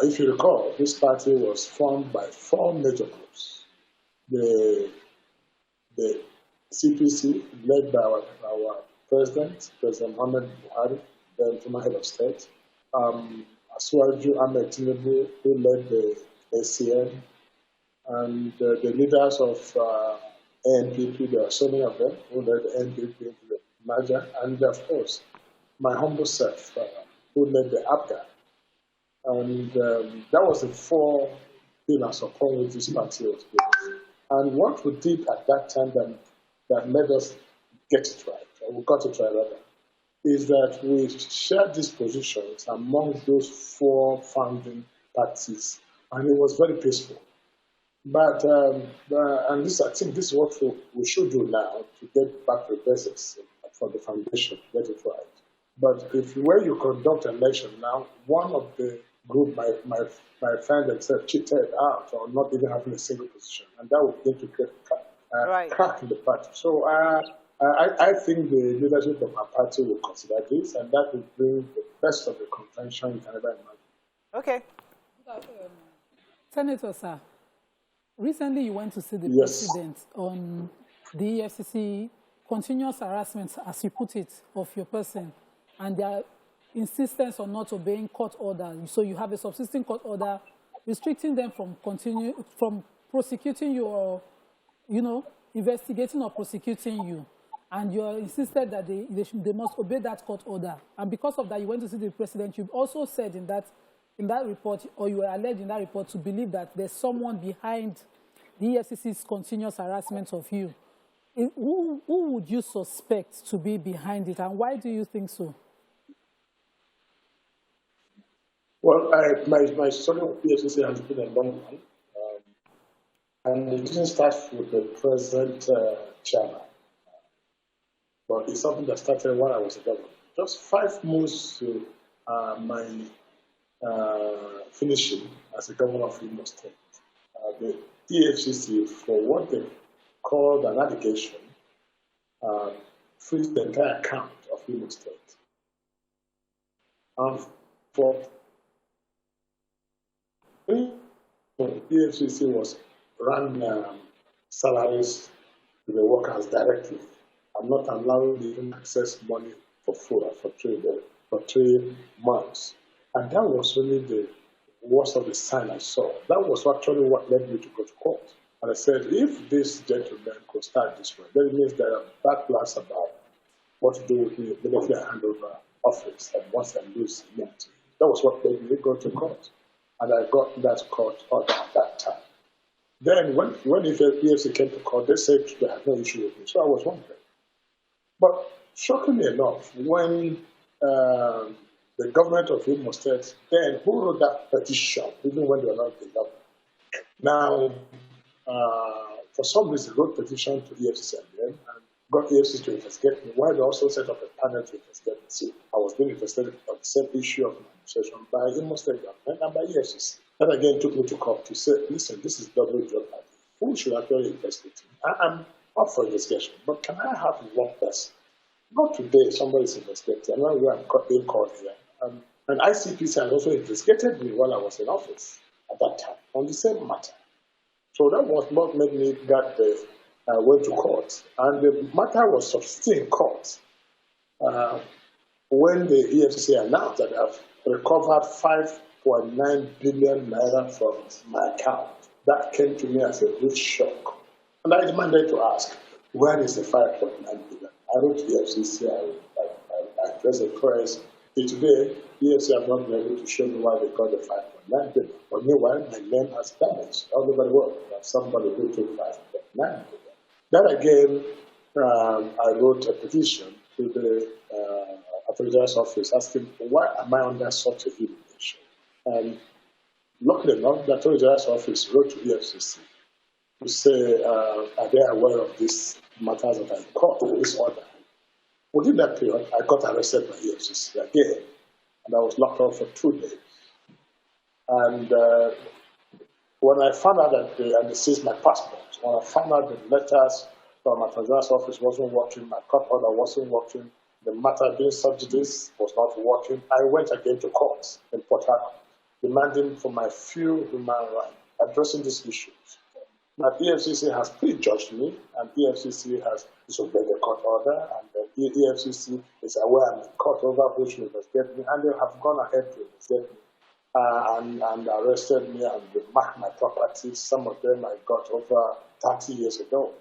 If you recall, this party was formed by 4 major groups. The CPC, led by our President Muhammad Buhari, then former head of state. Asuwaju Ahmed Tinubu, who led the ACN, and the leaders of NPP, there are so many of them, who led the NPP into the merger, and of course, my humble self, who led the APGA. And that was the 4 pillars upon which this party was built. And what we did at that time that made us get it right, or we got it right rather, is that we shared these positions among those 4 founding parties, and it was very peaceful. But and this, I think, this is what we should do now to get back to the basics for the foundation, get it right. But if where you conduct an election now, one of the group might find themselves cheated out or not even having a single position, and that would begin to get crack in the party. So I think the leadership of our party will consider this, and that will bring the best of the convention you can ever imagine. Okay. Senator, sir, recently you went to see the president on the EFCC continuous harassment, as you put it, of your person, and their insistence on not obeying court orders. So you have a subsisting court order restricting them from prosecuting you or, investigating or prosecuting you. And you insisted that they must obey that court order. And because of that, you went to see the president. You also said in that report, or you were alleged in that report, to believe that there's someone behind the EFCC's continuous harassment of you. Who would you suspect to be behind it, and why do you think so? Well, my story with EFCC has been a long one. And it didn't start with the present chairman. But it's something that started when I was a governor. Just 5 months to my finishing as a governor of Imo State, the EFCC, for what they called an allegation, freezed the entire account of Imo State. For the EFCC was ran salaries to the workers directly. I'm not allowing them to access money for food for 3 months. And that was really the worst of the sign I saw. That was actually what led me to go to court. And I said, if this gentleman could start this way, then it means there are bad plans about what to do with me immediately I hand over office and once I lose immunity. That was what made me go to court. And I got that court order at that time. Then when EFCC came to court, they said they had no issue with me. So I was wondering. But shockingly enough, when the government of Imo State, then who wrote that petition, even when they were not the government? Now, for some reason, wrote petition to EFCC and got EFCC to investigate me, while they also set up a panel to investigate me. See, I was being investigated on the same issue of administration by Imo State government and by EFCC. That again took me to court to say, listen, this is double jeopardy. Who should actually investigate me? I'm up for investigation, but can I have one person? Not today, somebody is investigating. I'm not where I'm being called here. And ICPC had also investigated me while I was in office at that time on the same matter. So that was what made me went to court. And the matter was subsisting in court when the EFCC announced that I've recovered 5.9 billion naira from my account. That came to me as a huge shock. And I demanded to ask, where is the 5.9 billion? I wrote to the EFCC, I addressed the press. Today, EFCC have not been able to show me why they got the 5.9 billion. But meanwhile, my name has damaged all over the world that somebody who took 5.9 billion. Then again, I wrote a petition to the Attorney General's office asking, why am I under such a humiliation? And luckily enough, the Attorney General's office wrote to EFCC to say, are they aware of these matters that I caught in this order? Within that period, I got arrested by EFCC again, and I was locked up for 2 days. And when I found out that they seized my passport, when I found out the letters from my Attorney General's office wasn't working, my court order wasn't working, the matter being subsidies was not working. I went again to court in Port Harcourt, demanding for my few human rights, addressing these issues. Now, EFCC has prejudged me, and EFCC has disobeyed the court order, and the EFCC is aware I'm in court over which to investigate me, and they have gone ahead to investigate me and arrested me and they marked my properties. Some of them I got over 30 years ago.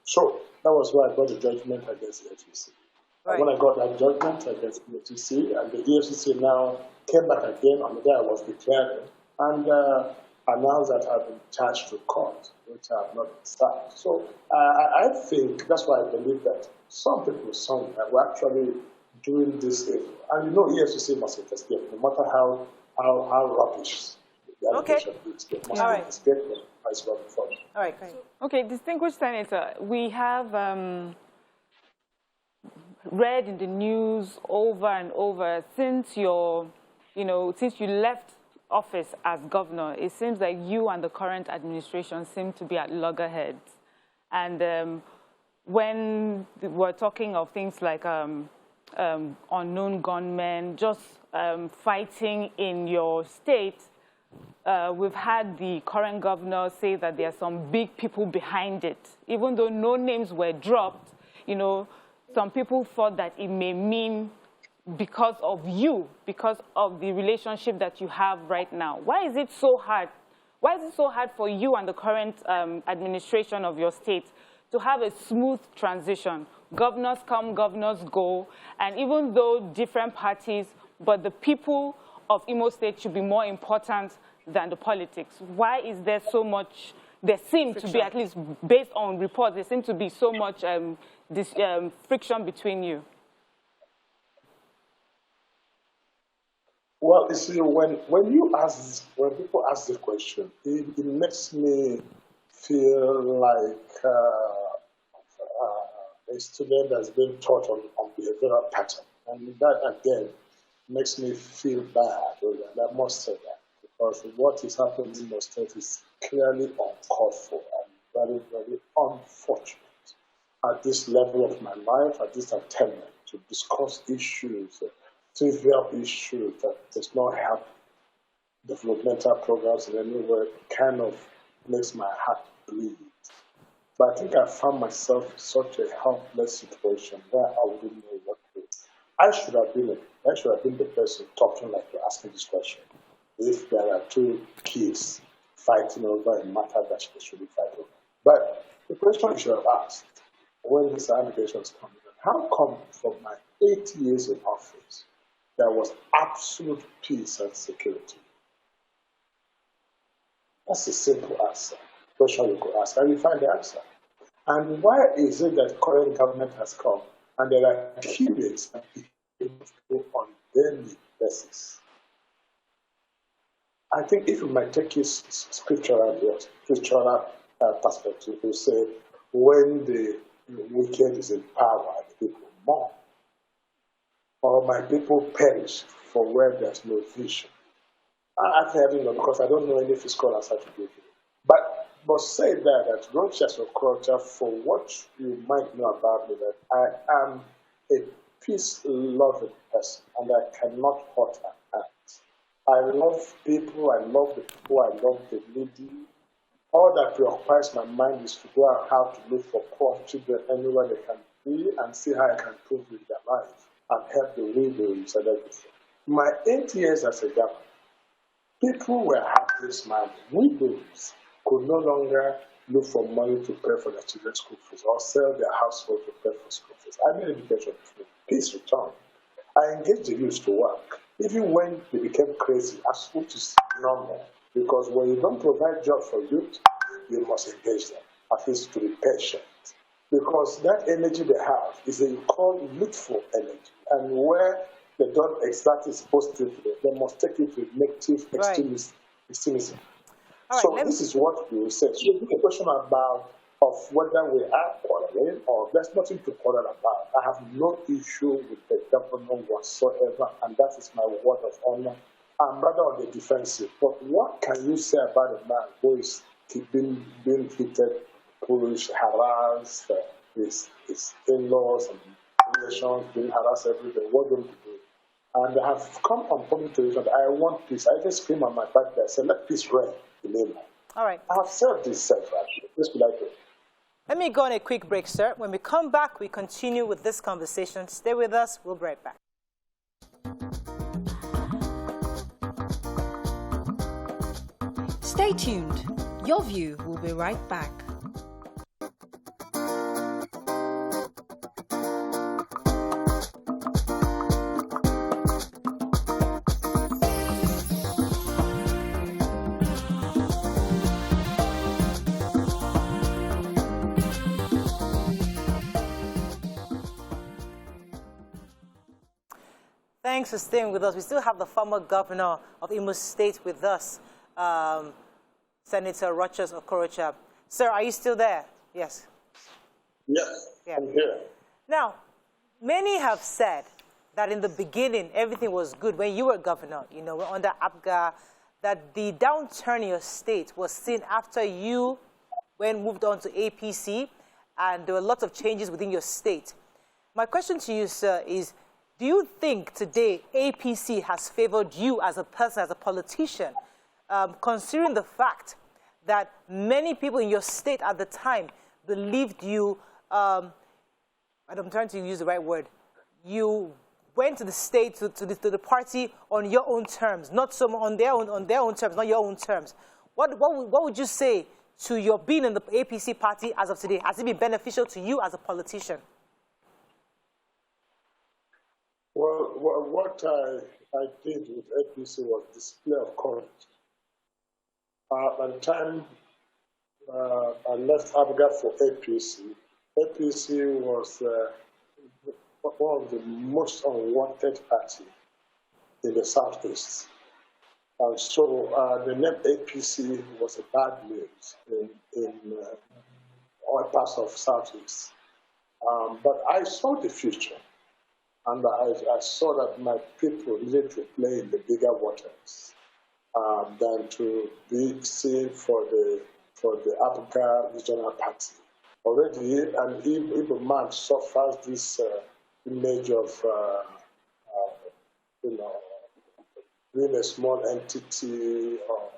So that was why I got a judgment against the EFCC. Right. When I got that judgment against the EFCC, and the EFCC now came back again on the day I was declared and announced that I've been charged to court, which I have not started. So I think that's why I believe that some people somewhere were actually doing this evil. And you know, EFCC must investigate, no matter how rubbish the allegation is. They must investigate them as well before. All right, great. Okay, distinguished Senator, we have read in the news over and over since since you left office as governor, it seems like you and the current administration seem to be at loggerheads. And when we're talking of things like unknown gunmen, just fighting in your state, we've had the current governor say that there are some big people behind it. Even though no names were dropped, some people thought that it may mean because of you, because of the relationship that you have right now. Why is it so hard? Why is it so hard for you and the current administration of your state to have a smooth transition? Governors come, governors go, and even though different parties, but the people of Imo State should be more important than the politics. Why is there so much, there seems to be, at least based on reports, there seems to be so much friction between you? Well, you see, when people ask the question, it makes me feel like a student that's been taught on behavioral pattern. And that, again, makes me feel bad. I must say that. Because what is happening in the state is clearly uncalled for and very, very unfortunate. At this level of my life, at this attempt to discuss issues, trivial issues that does not help developmental programs in any way, kind of makes my heart bleed. But I think I found myself in such a helpless situation where I wouldn't know what to do. I should have been the person talking like you're asking this question. If there are two kids fighting over a matter that they shouldn't fight over. But the question you should have asked when these allegations come in, how come from my 8 years in office, there was absolute peace and security? That's a simple answer. Question you could ask, and you find the answer. And why is it that current government has come and there are killings and people on daily basis? I think if you might take his scriptural perspective, you say, when the wicked is in power, the people mourn. Or my people perish for where there's no vision. I don't know, because I don't know any fiscal answer to give you. But must say that Rochas Okorocha, for what you might know about me, that I am a peace-loving person, and I cannot hurt an ant. I love people, I love the people, I love the needy. All that preoccupies my mind is to go out how to look for poor children anywhere they can be and see how I can improve with their life and help the widows and everything. My 8 years as a governor, people were happy smiling. Widows could no longer look for money to pay for their children's school fees or sell their household to pay for school fees. I made education free. Peace returned. I engaged the youth to work, even when they became crazy, which is normal. Because when you don't provide jobs for youth, you must engage them, at least to be patient. Because that energy they have is a called youthful energy. And where they don't extract it positively, they must take it with negative extremism. So this is what we will say. So the question about whether we are quarreling or there's nothing to quarrel about. I have no issue with the government whatsoever, and that is my word of honor. I'm rather on the defensive. But what can you say about a man who is being treated, pushed, harassed, his in-laws, and nations, being harassed everywhere. What don't we do? And I have come on public television that I want peace. I just scream on my back there. I said, let peace reign in Imo. All right. I have said this self-actually. This will I do. Let me go on a quick break, sir. When we come back, we continue with this conversation. Stay with us. We'll be right back. Stay tuned. Your View will be right back. Thanks for staying with us. We still have the former governor of Imo State with us, Senator Rochas Okorocha. Sir, are you still there? Yes. Yes, Yeah. I'm here. Now, many have said that in the beginning, everything was good when you were governor, you know, under APGA, that the downturn in your state was seen after you moved on to APC, and there were lots of changes within your state. My question to you, sir, is do you think today APC has favored you as a person, as a politician, considering the fact that many people in your state at the time believed you, and I'm trying to use the right word, you went to the state, to the party on your own terms, not on their own terms, not your own terms. What would you say to your being in the APC party as of today? Has it been beneficial to you as a politician? Well, what I did with APC was display of courage. By the time I left APGA for APC, APC was one of the most unwanted parties in the Southeast. And so the name APC was a bad news in all parts of Southeast. But I saw the future. And I saw that my people needed to play in the bigger waters than to be seen for the APGA regional party. Already, an Igbo man suffers this image of, being a small entity or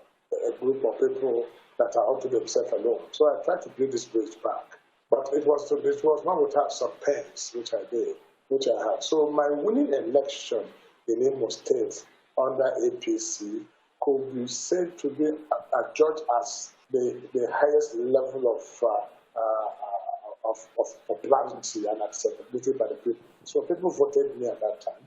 a group of people that are out to themselves alone. So I tried to build this bridge back. But it was not without some pains, which I did. Which I had. So my winning election in Imo State under APC could be said to be adjudged as the highest level of popularity and acceptability by the people. So people voted me at that time,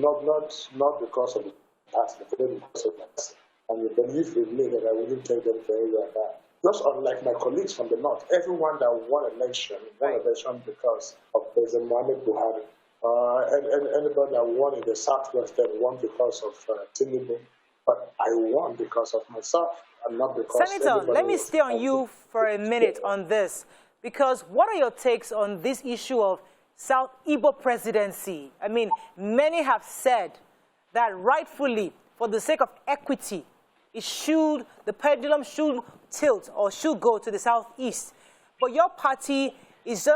not because of the past, but because of that. And they believe in me that I wouldn't take them very well back. Just unlike my colleagues from the north, everyone that won election because of President Mohamed Buhari. And anybody that won in the southwest that won because of Tinubu. But I won because of myself and not because Senator, let me stay on you for a minute on this. Because what are your takes on this issue of South Igbo presidency? I mean, many have said that rightfully, for the sake of equity, the pendulum should tilt or should go to the southeast. But your party is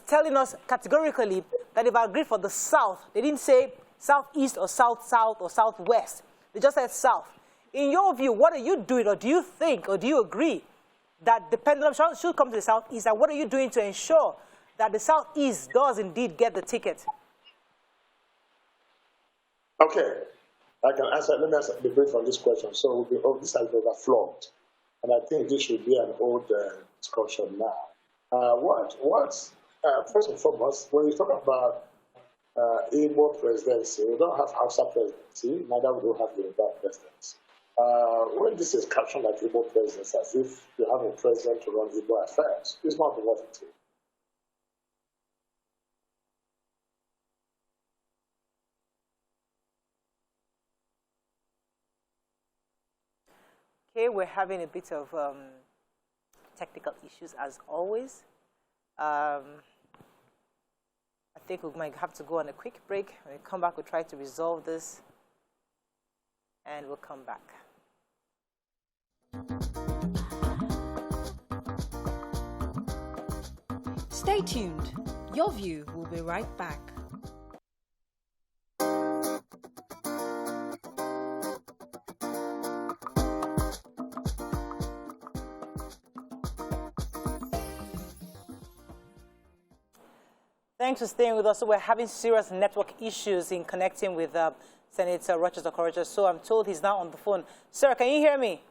telling us categorically that they've agreed for the south. They didn't say southeast or south-south or southwest. They just said south. In your view, what are you doing, or do you think, or do you agree that the pendulum should come to the southeast? And what are you doing to ensure that the southeast does indeed get the ticket? Okay. Let me answer the brief on this question. So this has been overflowed, and I think this should be an old discussion now. First and foremost, when you talk about Igbo presidency, we don't have Hausa presidency, neither we don't have Yoruba presidency. When this is captioned like Igbo presidency, as if you have a president to run Igbo affairs, it's not what it is. Okay, we're having a bit of technical issues as always. I think we might have to go on a quick break. When we come back, we'll try to resolve this, and we'll come back. Stay tuned. Your View will be right back. Thanks for staying with us. So we're having serious network issues in connecting with Senator Rochas Okorocha. So I'm told he's now on the phone. Sir, can you hear me?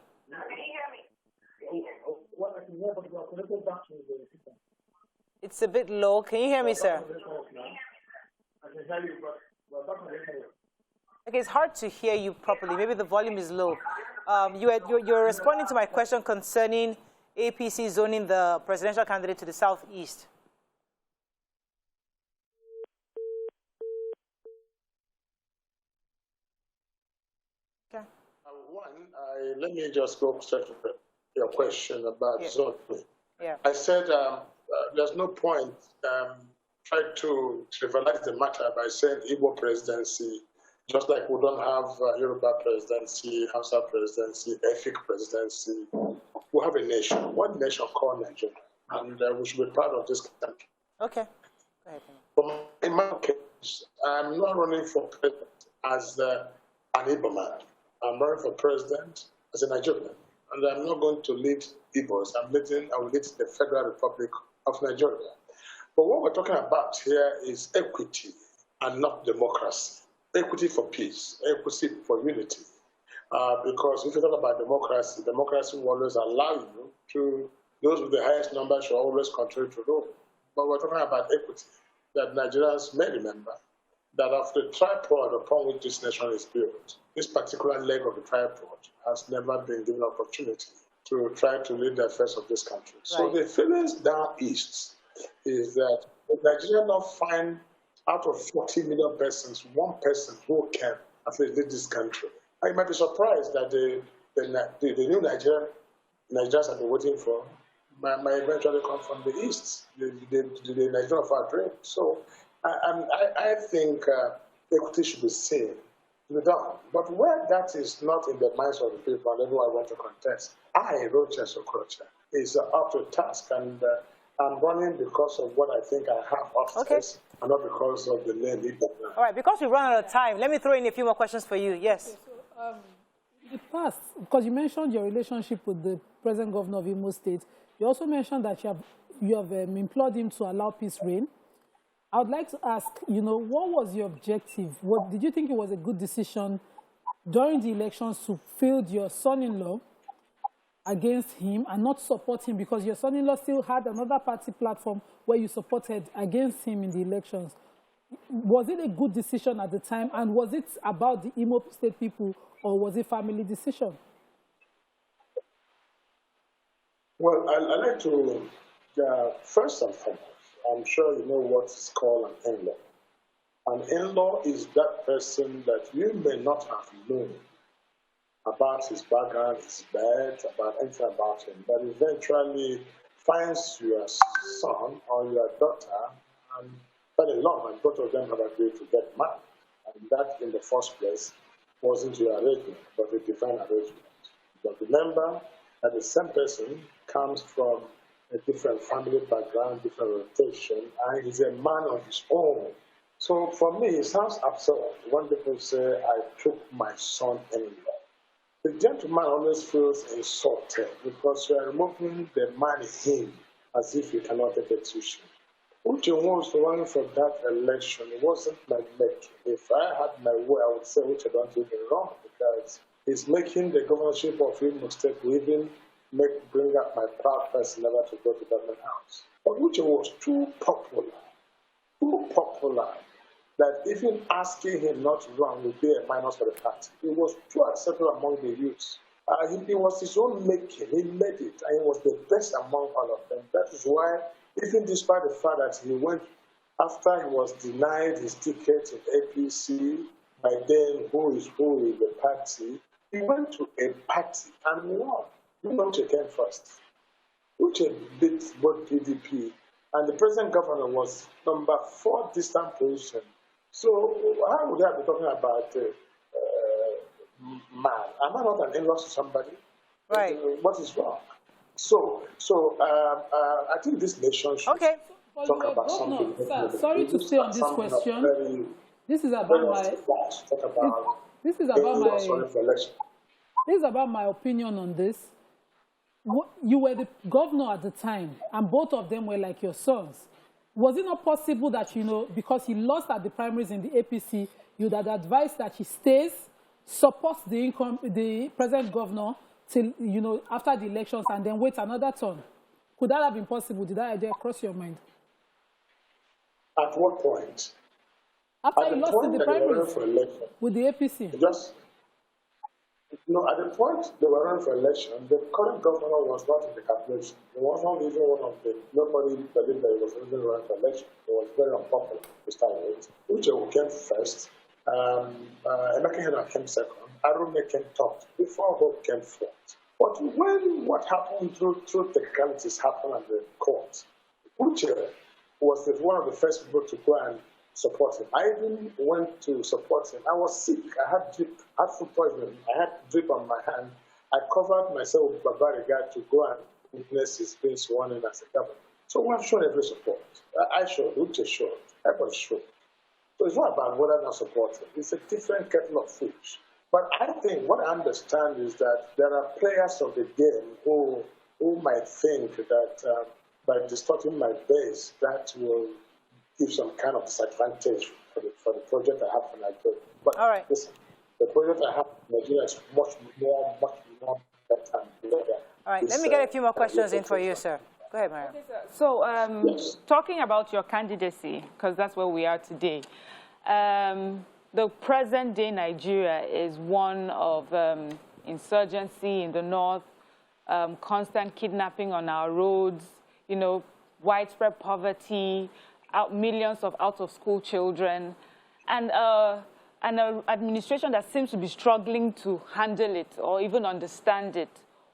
It's a bit low. Can you hear me, sir? Okay, it's hard to hear you properly. Maybe the volume is low. You're responding to my question concerning APC zoning the presidential candidate to the southeast. Let me just go straight to your question about zoning. Yeah. I said there's no point trying to trivialize the matter by saying Igbo presidency, just like we don't have Yoruba presidency, Hausa presidency, Efik presidency. We have a nation, one nation called Nigeria, and we should be proud of this country. Okay. Go ahead. In my case, I'm not running for president as an Igbo man. I'm running for president as a Nigerian, and I'm not going to lead Igbos. I will lead the Federal Republic of Nigeria. But what we're talking about here is equity and not democracy. Equity for peace, equity for unity. Because if you talk about democracy, democracy will always allow you to, those with the highest numbers should always continue to rule. But we're talking about equity, that Nigerians may remember that of the tripod upon which this nation is built, this particular leg of the tripod has never been given opportunity to try to lead the affairs of this country. Right. So the feelings down east is that Nigeria not find out of 40 million persons, one person who can at least lead this country. I might be surprised that the new Nigerians have been waiting for might eventually come from the east, the Nigeria of our dream. So I think equity should be seen, to be done. But where that is not in the minds of the people and everyone want to contest, Rochas Okorocha, is up to task, and I'm running because of what I think I have upstairs, and not because of the name either. All right, because we run out of time, let me throw in a few more questions for you. Yes. Okay, so, in the past, because you mentioned your relationship with the present governor of Imo State, you also mentioned that you have implored him to allow peace reign. I would like to ask, what was your objective? Did you think it was a good decision during the elections to field your son-in-law against him and not support him, because your son-in-law still had another party platform where you supported against him in the elections? Was it a good decision at the time, and was it about the Imo State people, or was it family decision? Well, I'd like to, first and foremost, I'm sure you know what is called an in-law. An in-law is that person that you may not have known about his background, his birth, about anything about him, but eventually finds your son or your daughter and fell in love, and both of them have agreed to get married. And that, in the first place, wasn't your arrangement, but a divine arrangement. But remember that the same person comes from a different family background, different orientation, and he's a man on his own. So for me, it sounds absurd when people say, I took my son-in-law. The gentleman always feels insulted because you are removing the man in him as if you cannot take a decision. Uche was running for that election. It wasn't my making. If I had my way, I would say Uche don't do it wrong, because he's making the governorship of Imo State even bring up my proud person never to go to government house. But Uche was too popular, that even asking him not to run would be a minus for the party. It was too acceptable among the youths. It was his own making. He made it, and he was the best among all of them. That is why, even despite the fact that he went, after he was denied his ticket in APC, by then who is the party, he went to a party and won. You know Uche came first. Uche beat both PDP, and the present governor was number 4 distant position. So how would I be talking about man? Am I not an in-law to somebody? Right. What is wrong? So I think this nation should... Okay. talk about something. Sir, sorry to stay on this question. This is about my. This is about my opinion on this. You were the governor at the time, and both of them were like your sons. Was it not possible that, because he lost at the primaries in the APC, you'd have advised that he stays, supports the present governor till, after the elections, and then wait another turn? Could that have been possible? Did that idea cross your mind? At what point? After he lost in the primaries with the APC. No, at the point they were running for election, the current governor was not in the calculation. He was not even one of the, nobody believed that he was going to run for election. It was very unpopular to start with. Uche came first, Emeka came second, Arume came third, before Hope came fourth. But when what happened through technicalities happened at the court, Uche was one of the first people to go and support him. I even went to support him. I was sick. I had food poisoning. I had drip on my hand. I covered myself with Babariga to go and witness his being sworn in as a governor. So we have shown every support. I showed, Uche showed, everybody showed. So it's not about whether or not supporting. It's a different kettle of fish. But I think what I understand is that there are players of the game who might think that by distorting my base, that will give some kind of disadvantage for the project I have for Nigeria. But all right. Listen, the project I have for Nigeria is much more better. All right, let me get a few more questions in for you, sir. Go ahead, Mariam. Okay, so yes. Talking about your candidacy, because that's where we are today, the present-day Nigeria is one of insurgency in the north, constant kidnapping on our roads, widespread poverty, millions of out-of-school children, and an administration that seems to be struggling to handle it or even understand it.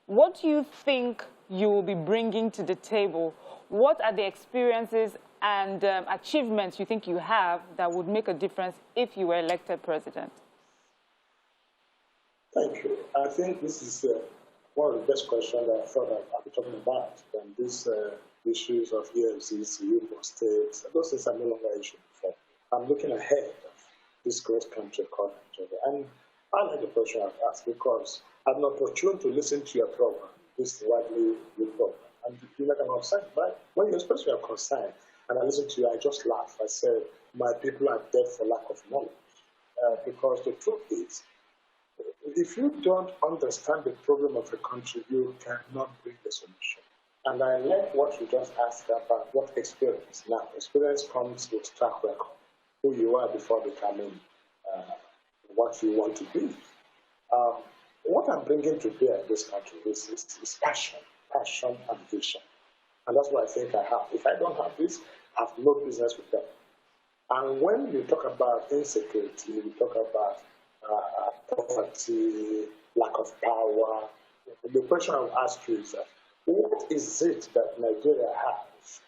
What do you think you will be bringing to the table? What are the experiences and achievements you think you have that would make a difference if you were elected president? Thank you. I think this is one of the best questions that I thought I'd be talking about. And these issues of EFCC, Imo State, those things are no longer issues before. I'm looking ahead of this great country called Nigeria. And I like the question I've asked because I'm not opportune to listen to your program, this widely used program. And you make an concern, right? When you express your concern and I listen to you, I just laugh. I say, my people are dead for lack of knowledge. Because the truth is, if you don't understand the problem of the country, you cannot bring the solution. And I like what you just asked about what experience. Now, experience comes with track record, who you are before becoming what you want to be. What I'm bringing to bear in this country is passion and vision. And that's what I think I have. If I don't have this, I have no business with them. And when you talk about insecurity, you talk about poverty, lack of power, the question I will ask you is that, what is it that Nigeria has?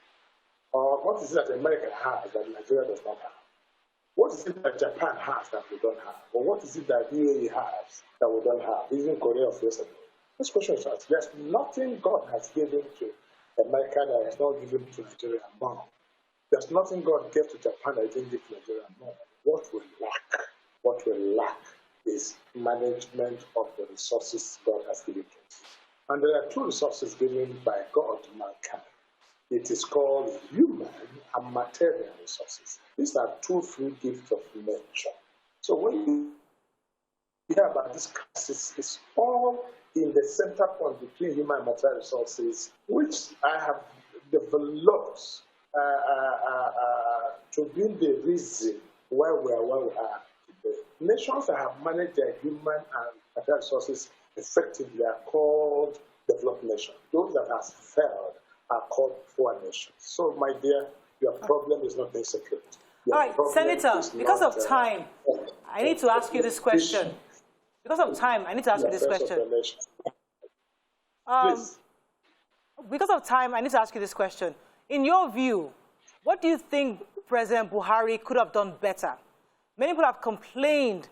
Or what is it that America has that Nigeria does not have? What is it that Japan has that we don't have? Or what is it that UAE has that we don't have? Even Korea of yesterday. This question is asked. There's nothing God has given to America that is not given to Nigeria more. There's nothing God gave to Japan that didn't give to Nigeria more. What we lack is management of the resources God has given to us. And there are two resources given by God to mankind. It is called human and material resources. These are two free gifts of nature. So when you hear about this crisis, it's all in the center point between human and material resources, which I have developed to be the reason why we are where we are today. Nations that have managed their human and material resources effectively are called developed nations. Those that have failed are called poor nations. So, my dear, your problem is not insecurity. All right, Senator, because of time, I need to ask you this question. Because of time, I need to ask you this question. Because of time, I need to ask you this question. In your view, what do you think President Buhari could have done better? Many people have complained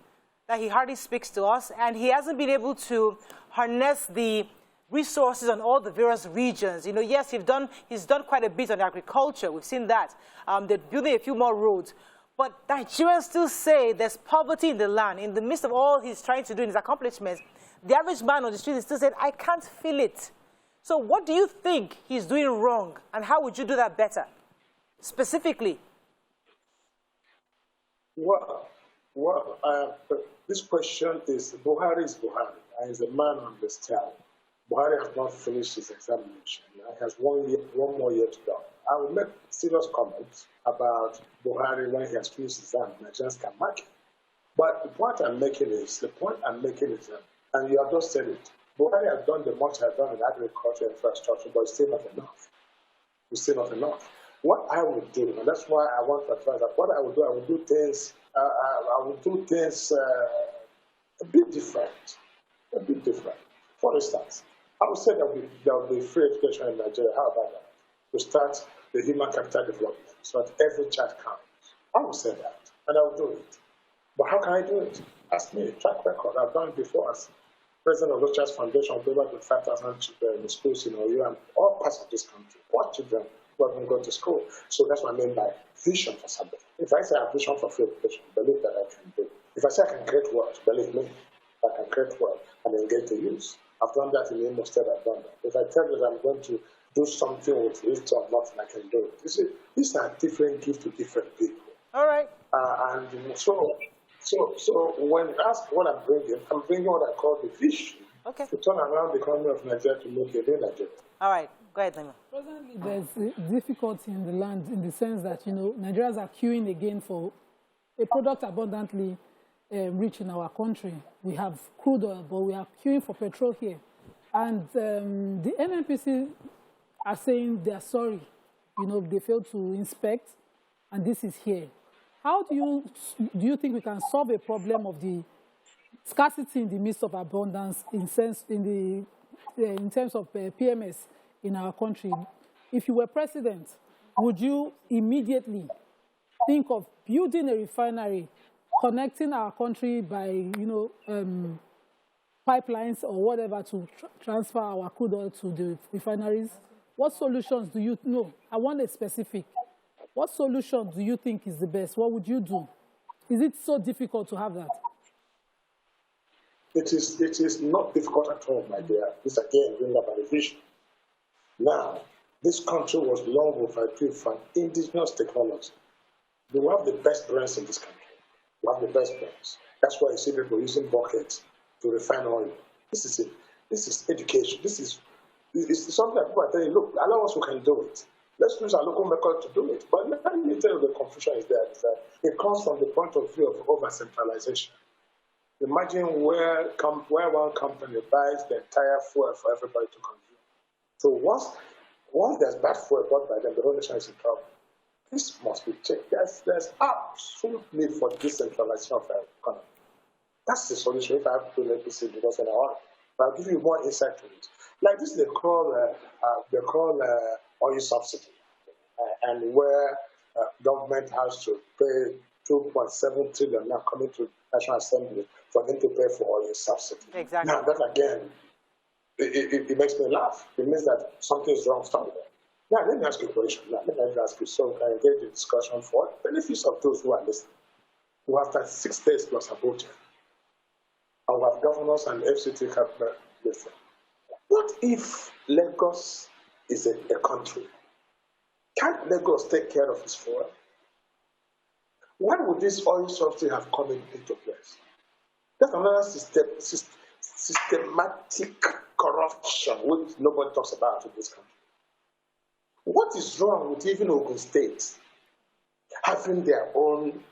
that he hardly speaks to us, and he hasn't been able to harness the resources on all the various regions. You know, yes, he's done quite a bit on agriculture. We've seen that. They're building a few more roads. But Nigerians still say there's poverty in the land. In the midst of all he's trying to do in his accomplishments, the average man on the street is still saying, I can't feel it. So what do you think he's doing wrong? And how would you do that better? Specifically. Well, this question is, Buhari is Buhari, and he's a man on the stand. Buhari has not finished his examination. He has one more year to go. I will make serious comments about Buhari when he has finished his exam. Nigerians can mark it. But the point I'm making is, and you have just said it, Buhari has done the much has done in agriculture infrastructure, but it's still not enough. It's still not enough. What I would do, and that's why I want to advise that what I would do things, a bit different. For instance, I would say that there will be free education in Nigeria. How about that? To start the human capital development, so that every child counts. I will say that, and I will do it. But how can I do it? Ask me, track record. I've done it before as president of Rochas Foundation, with over 5,000 children in schools in Oyo and all parts of this country. What children who haven't gone to school? So that's what I mean by vision for something. If I say I have vision for free education, believe that I can do it. If I say I can create wealth, believe me, I can create wealth and engage the youth. I've done that in Imo State, I've done that. If I tell you that I'm going to do something with little or nothing, I can do it. You see, these are different gifts to different people. All right. And so when you ask what I'm bringing what I call the vision to turn around the economy of Nigeria to make a real Nigeria. All right. Go ahead, Lema. Presently, there's difficulty in the land in the sense that, you know, Nigerians are queuing again for a product abundantly rich in our country. We have crude oil, but we are queuing for petrol here. And the NNPC are saying they are sorry. You know, they failed to inspect, and this is here. How do you think we can solve a problem of the scarcity in the midst of abundance in terms of PMS in our country? If you were president, would you immediately think of building a refinery, connecting our country by, you know, pipelines or whatever to transfer our crude oil to the refineries? What solutions do you know? I want a specific. What solution do you think is the best? What would you do? Is it so difficult to have that? It is not difficult at all, my dear. This again brings up a vision. Now, this country was long overdue for indigenous technology. We have the best brains in this country. We have the best brains. That's why you see people using buckets to refine oil. This is it. This is education. This is something that people are telling you, look, allow us, we can do it. Let's use our local method to do it. But let me tell you, the confusion is that it comes from the point of view of over-centralization. Imagine where one company buys the entire fuel for everybody to consume. So once there's bad fuel bought by them, the whole nation is in trouble. This must be checked. There's absolute need for decentralization of our economy. That's the solution. If I have to do APC, because in our, but I'll give you more insight to it. Like this, they call oil subsidy, and where government has to pay 2.7 trillion now coming to National Assembly for them to pay for oil subsidy. Exactly. Now that again, it makes me laugh. It means that something is wrong somewhere. Now let me ask you a question. Now let me ask you, so we can engage the discussion for benefits of those who are listening. We have 36 states plus Abuja. Our governors and FCT have listened. What if Lagos is a country? Can't Lagos take care of its fuel? Why would this oil subsidy have come into place? That's another systematic corruption which nobody talks about in this country. What is wrong with even Ogun State having their own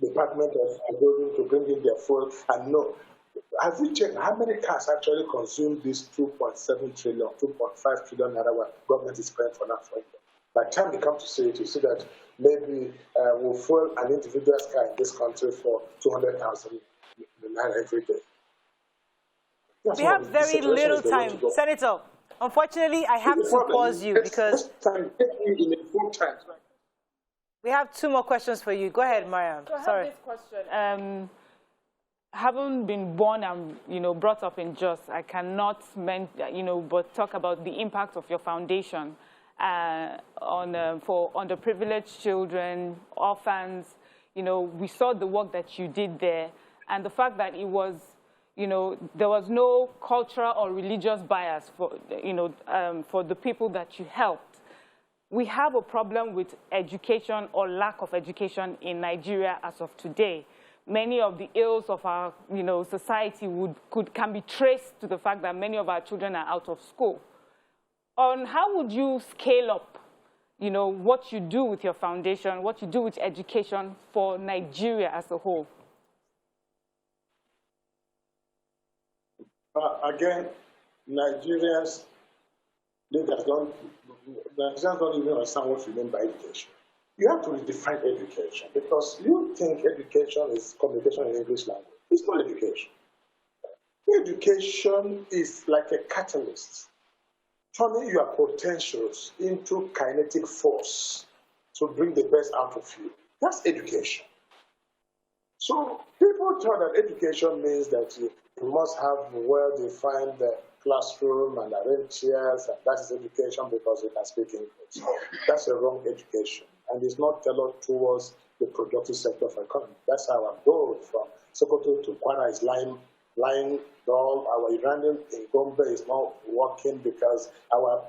Department of Agriculture to bring in their fuel? And no, have we checked how many cars actually consume this 2.7 trillion, 2.5 trillion naira what government is paying for now? By the time they come to see it, you see that maybe we'll fuel an individual's car in this country for 200,000 naira every day. We have very little time. Senator, unfortunately, I have to pause you because we have 2 more questions for you. Go ahead, Mariam. So I Sorry. have this question. having been born and, brought up in Jos, I cannot, but talk about the impact of your foundation for underprivileged children, orphans. We saw the work that you did there, and the fact that it was, there was no cultural or religious bias for, for the people that you helped. We have a problem with education or lack of education in Nigeria as of today. Many of the ills of our, society can be traced to the fact that many of our children are out of school. On how would you scale up, what you do with your foundation, what you do with education for Nigeria as a whole? Again, Nigerians don't even understand what you mean by education. You have to redefine education, because you think education is communication in English language. It's not education. Education is like a catalyst, turning your potentials into kinetic force to bring the best out of you. That's education. So people thought that education means that you must have well-defined classroom and arrange chairs, and that is education because you can speak English. That's a wrong education, and it's not tailored towards the productive sector of economy. That's our goal from Sokoto to Kwara is lying dull. Our uranium in Gombe is not working because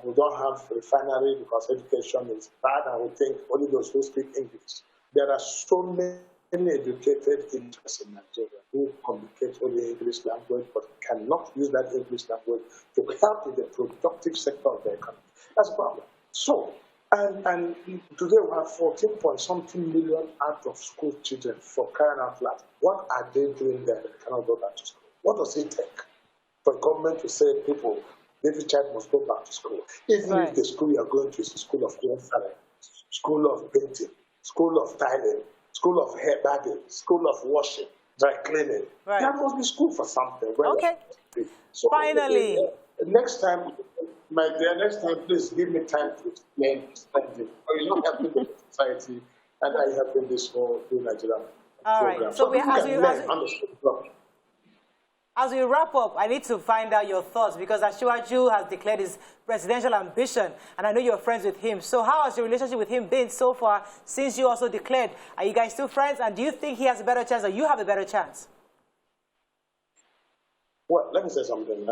we don't have refinery because education is bad, and we think only those who speak English. There are so many educated interests in Nigeria who communicate only English language but cannot use that English language to help in the productive sector of the economy. That's a problem. So, and today we have 14-point-something million out of school children for crying out loud. What are they doing there that cannot go back to school? What does it take for government to say people, every child must go back to school? Even if the school you are going to is a school of hairstyling, school of painting, school of tiling, school of hair bagging, school of washing, dry cleaning. Right. That must be school for something. Okay. So finally. Next time, my dear, please give me time to explain it. Or you're not helping the society, and I helping this whole Nigerian program. Right. So as we wrap up, I need to find out your thoughts, because Asiwaju has declared his presidential ambition, and I know you're friends with him. So how has your relationship with him been so far since you also declared? Are you guys still friends, and do you think he has a better chance or you have a better chance? Well, let me say something.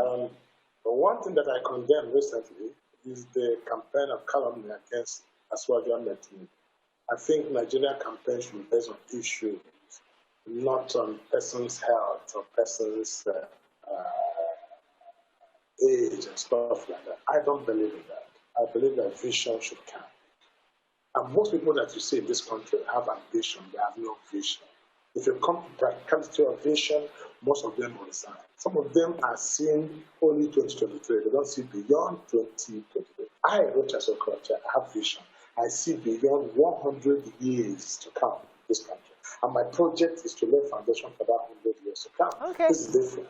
One thing that I condemned recently is the campaign of calumny against Asiwaju Ahmed. I think Nigerian campaign should be based on issues, not on person's health or person's age and stuff like that. I don't believe in that. I believe that vision should count. And most people that you see in this country have ambition, they have no vision. If you come to practicality of vision, most of them will resign. Some of them are seeing only 2023. They don't see beyond 2023. I, Rochas Okorocha, have vision. I see beyond 100 years to come in this country. And my project is to lay foundation for that 100 years to come. Okay. This is different.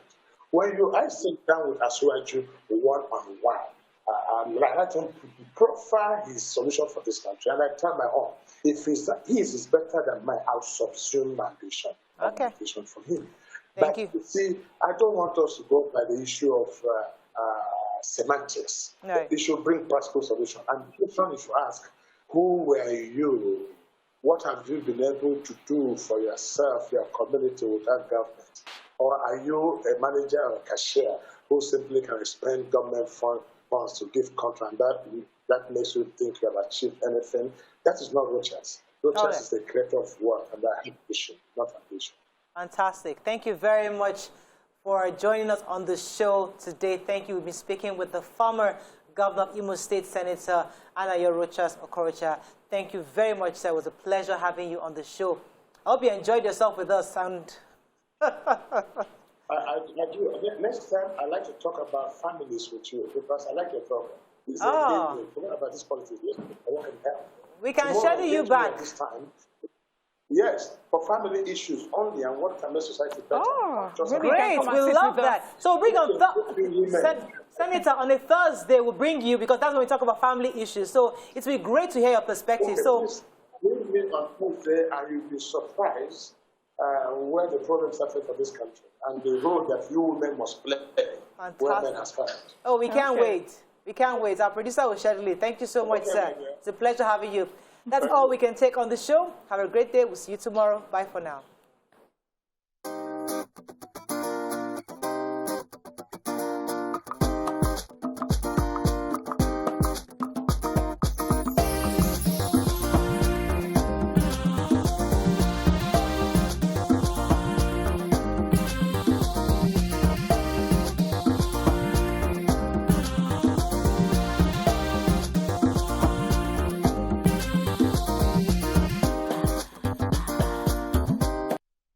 When I sit down with Asiwaju one-on-one, I let him profile his solution for this country, and I tell my own, if his is better than mine, I'll subsume my vision. Okay. Vision from him. Thank you. See, I don't want us to go by the issue of semantics. No. We should bring practical solution. And the question is to ask, who were you? What have you been able to do for yourself, your community without government? Or are you a manager or a cashier who simply can spend government funds to give contract? That makes you think you have achieved anything. That is not Rochas. Rochas is the creator of work, and that ambition, not ambition. Fantastic. Thank you very much for joining us on the show today. Thank you. We've been speaking with the former Governor of Imo State, Senator Rochas Okorocha. Thank you very much, sir. It was a pleasure having you on the show. I hope you enjoyed yourself with us. And I do. Next time, I'd like to talk about families with you, because I like your program. Forget about this politics. I want to help. We can schedule you back. This time. Yes, for family issues only, and what can make society better. Great, we love that. So bring on Senator, on a Thursday, we'll bring you, because that's when we talk about family issues. So it will be great to hear your perspective. Okay, so bring me on Thursday, and you'll be surprised where the problems started for this country and the role that you women must play where men aspire. Oh, we can't wait. We can't wait. Our producer will schedule it. Thank you so much, sir. It's a pleasure having you. That's all we can take on the show. Have a great day. We'll see you tomorrow. Bye for now.